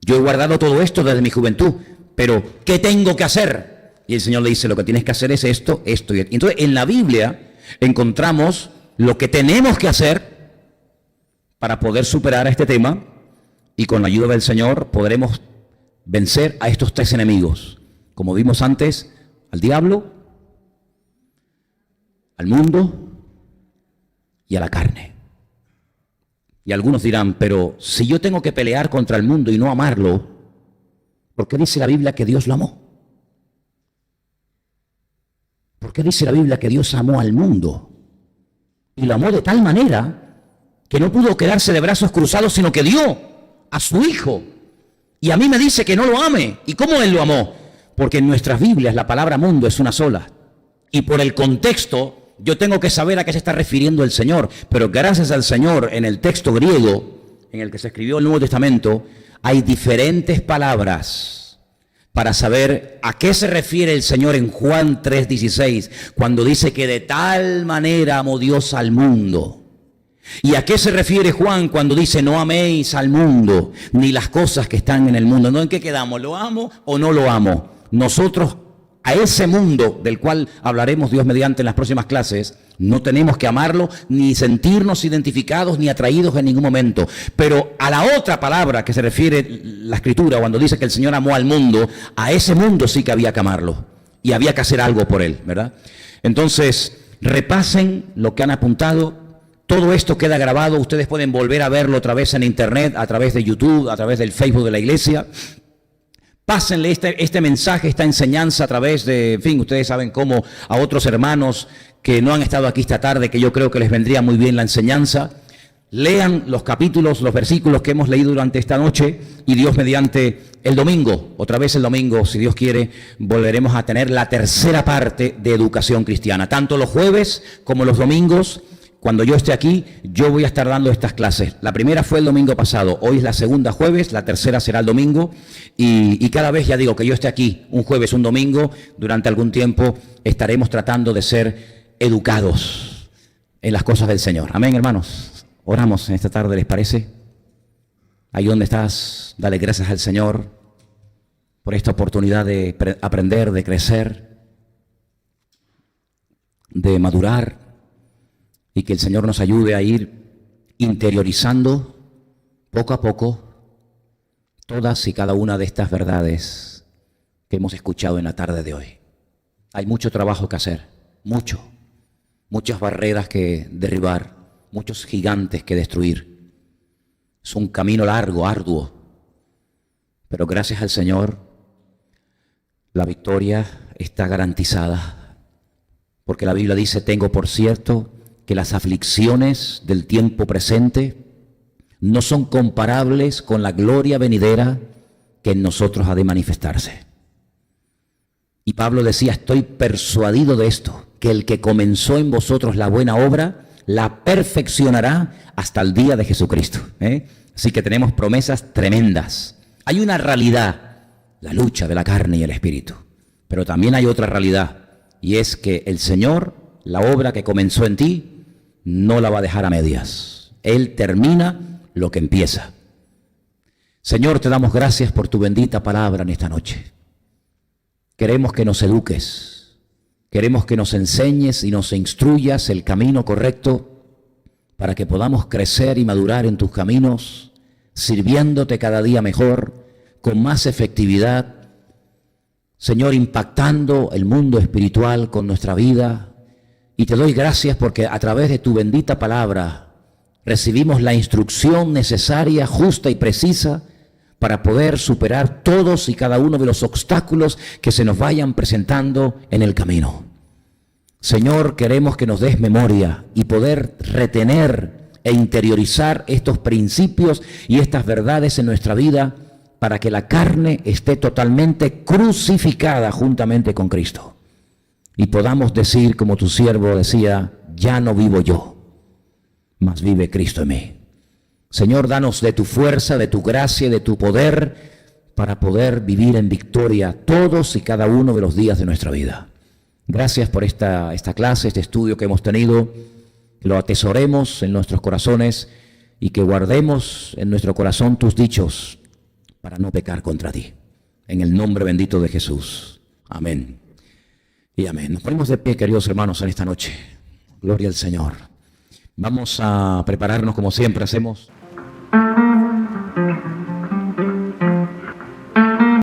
Yo he guardado todo esto desde mi juventud, pero ¿qué tengo que hacer? Y el Señor le dice: lo que tienes que hacer es esto y esto. Entonces en la Biblia encontramos lo que tenemos que hacer para poder superar este tema y con la ayuda del Señor podremos vencer a estos tres enemigos. Como vimos antes, al diablo, al mundo y a la carne. Y algunos dirán, pero si yo tengo que pelear contra el mundo y no amarlo, ¿por qué dice la Biblia que Dios lo amó? ¿Por qué dice la Biblia que Dios amó al mundo? Y lo amó de tal manera que no pudo quedarse de brazos cruzados, sino que dio a su Hijo. Y a mí me dice que no lo ame. ¿Y cómo Él lo amó? Porque en nuestras Biblias la palabra mundo es una sola. Y por el contexto, yo tengo que saber a qué se está refiriendo el Señor. Pero gracias al Señor, en el texto griego en el que se escribió el Nuevo Testamento, hay diferentes palabras para saber a qué se refiere el Señor en Juan 3:16, cuando dice que de tal manera amó Dios al mundo. ¿Y a qué se refiere Juan cuando dice no améis al mundo, ni las cosas que están en el mundo? ¿No? ¿En qué quedamos? ¿Lo amo o no lo amo? Nosotros a ese mundo del cual hablaremos Dios mediante en las próximas clases, no tenemos que amarlo, ni sentirnos identificados, ni atraídos en ningún momento. Pero a la otra palabra que se refiere la Escritura, cuando dice que el Señor amó al mundo, a ese mundo sí que había que amarlo. Y había que hacer algo por él, ¿verdad? Entonces, repasen lo que han apuntado. Todo esto queda grabado, ustedes pueden volver a verlo otra vez en internet, a través de YouTube, a través del Facebook de la iglesia. Pásenle este mensaje, esta enseñanza a través de, en fin, ustedes saben cómo, a otros hermanos que no han estado aquí esta tarde, que yo creo que les vendría muy bien la enseñanza. Lean los capítulos, los versículos que hemos leído durante esta noche y Dios mediante el domingo, otra vez el domingo, si Dios quiere, volveremos a tener la tercera parte de educación cristiana. Tanto los jueves como los domingos. Cuando yo esté aquí, yo voy a estar dando estas clases. La primera fue el domingo pasado, hoy es la segunda jueves, la tercera será el domingo. Y cada vez, ya digo, que yo esté aquí, un jueves, un domingo, durante algún tiempo estaremos tratando de ser educados en las cosas del Señor. Amén, hermanos. Oramos en esta tarde, ¿les parece? Ahí donde estás, dale gracias al Señor por esta oportunidad de aprender, de crecer, de madurar. Y que el Señor nos ayude a ir interiorizando poco a poco todas y cada una de estas verdades que hemos escuchado en la tarde de hoy. Hay mucho trabajo que hacer, muchas barreras que derribar, muchos gigantes que destruir. Es un camino largo, arduo, pero gracias al Señor la victoria está garantizada, porque la Biblia dice, tengo por cierto que las aflicciones del tiempo presente no son comparables con la gloria venidera que en nosotros ha de manifestarse. Y Pablo decía, estoy persuadido de esto, que el que comenzó en vosotros la buena obra, la perfeccionará hasta el día de Jesucristo. Así que tenemos promesas tremendas. Hay una realidad, la lucha de la carne y el espíritu, pero también hay otra realidad, y es que el Señor, la obra que comenzó en ti, no la va a dejar a medias. Él termina lo que empieza. Señor, te damos gracias por tu bendita palabra en esta noche. Queremos que nos eduques, queremos que nos enseñes y nos instruyas el camino correcto para que podamos crecer y madurar en tus caminos, sirviéndote cada día mejor, con más efectividad. Señor, impactando el mundo espiritual con nuestra vida. Y te doy gracias porque a través de tu bendita palabra recibimos la instrucción necesaria, justa y precisa para poder superar todos y cada uno de los obstáculos que se nos vayan presentando en el camino. Señor, queremos que nos des memoria y poder retener e interiorizar estos principios y estas verdades en nuestra vida para que la carne esté totalmente crucificada juntamente con Cristo. Y podamos decir, como tu siervo decía, ya no vivo yo, mas vive Cristo en mí. Señor, danos de tu fuerza, de tu gracia, de tu poder, para poder vivir en victoria todos y cada uno de los días de nuestra vida. Gracias por esta clase, este estudio que hemos tenido, que lo atesoremos en nuestros corazones y que guardemos en nuestro corazón tus dichos para no pecar contra ti. En el nombre bendito de Jesús. Amén. Y amén. Nos ponemos de pie, queridos hermanos, en esta noche. Gloria al Señor. Vamos a prepararnos como siempre hacemos.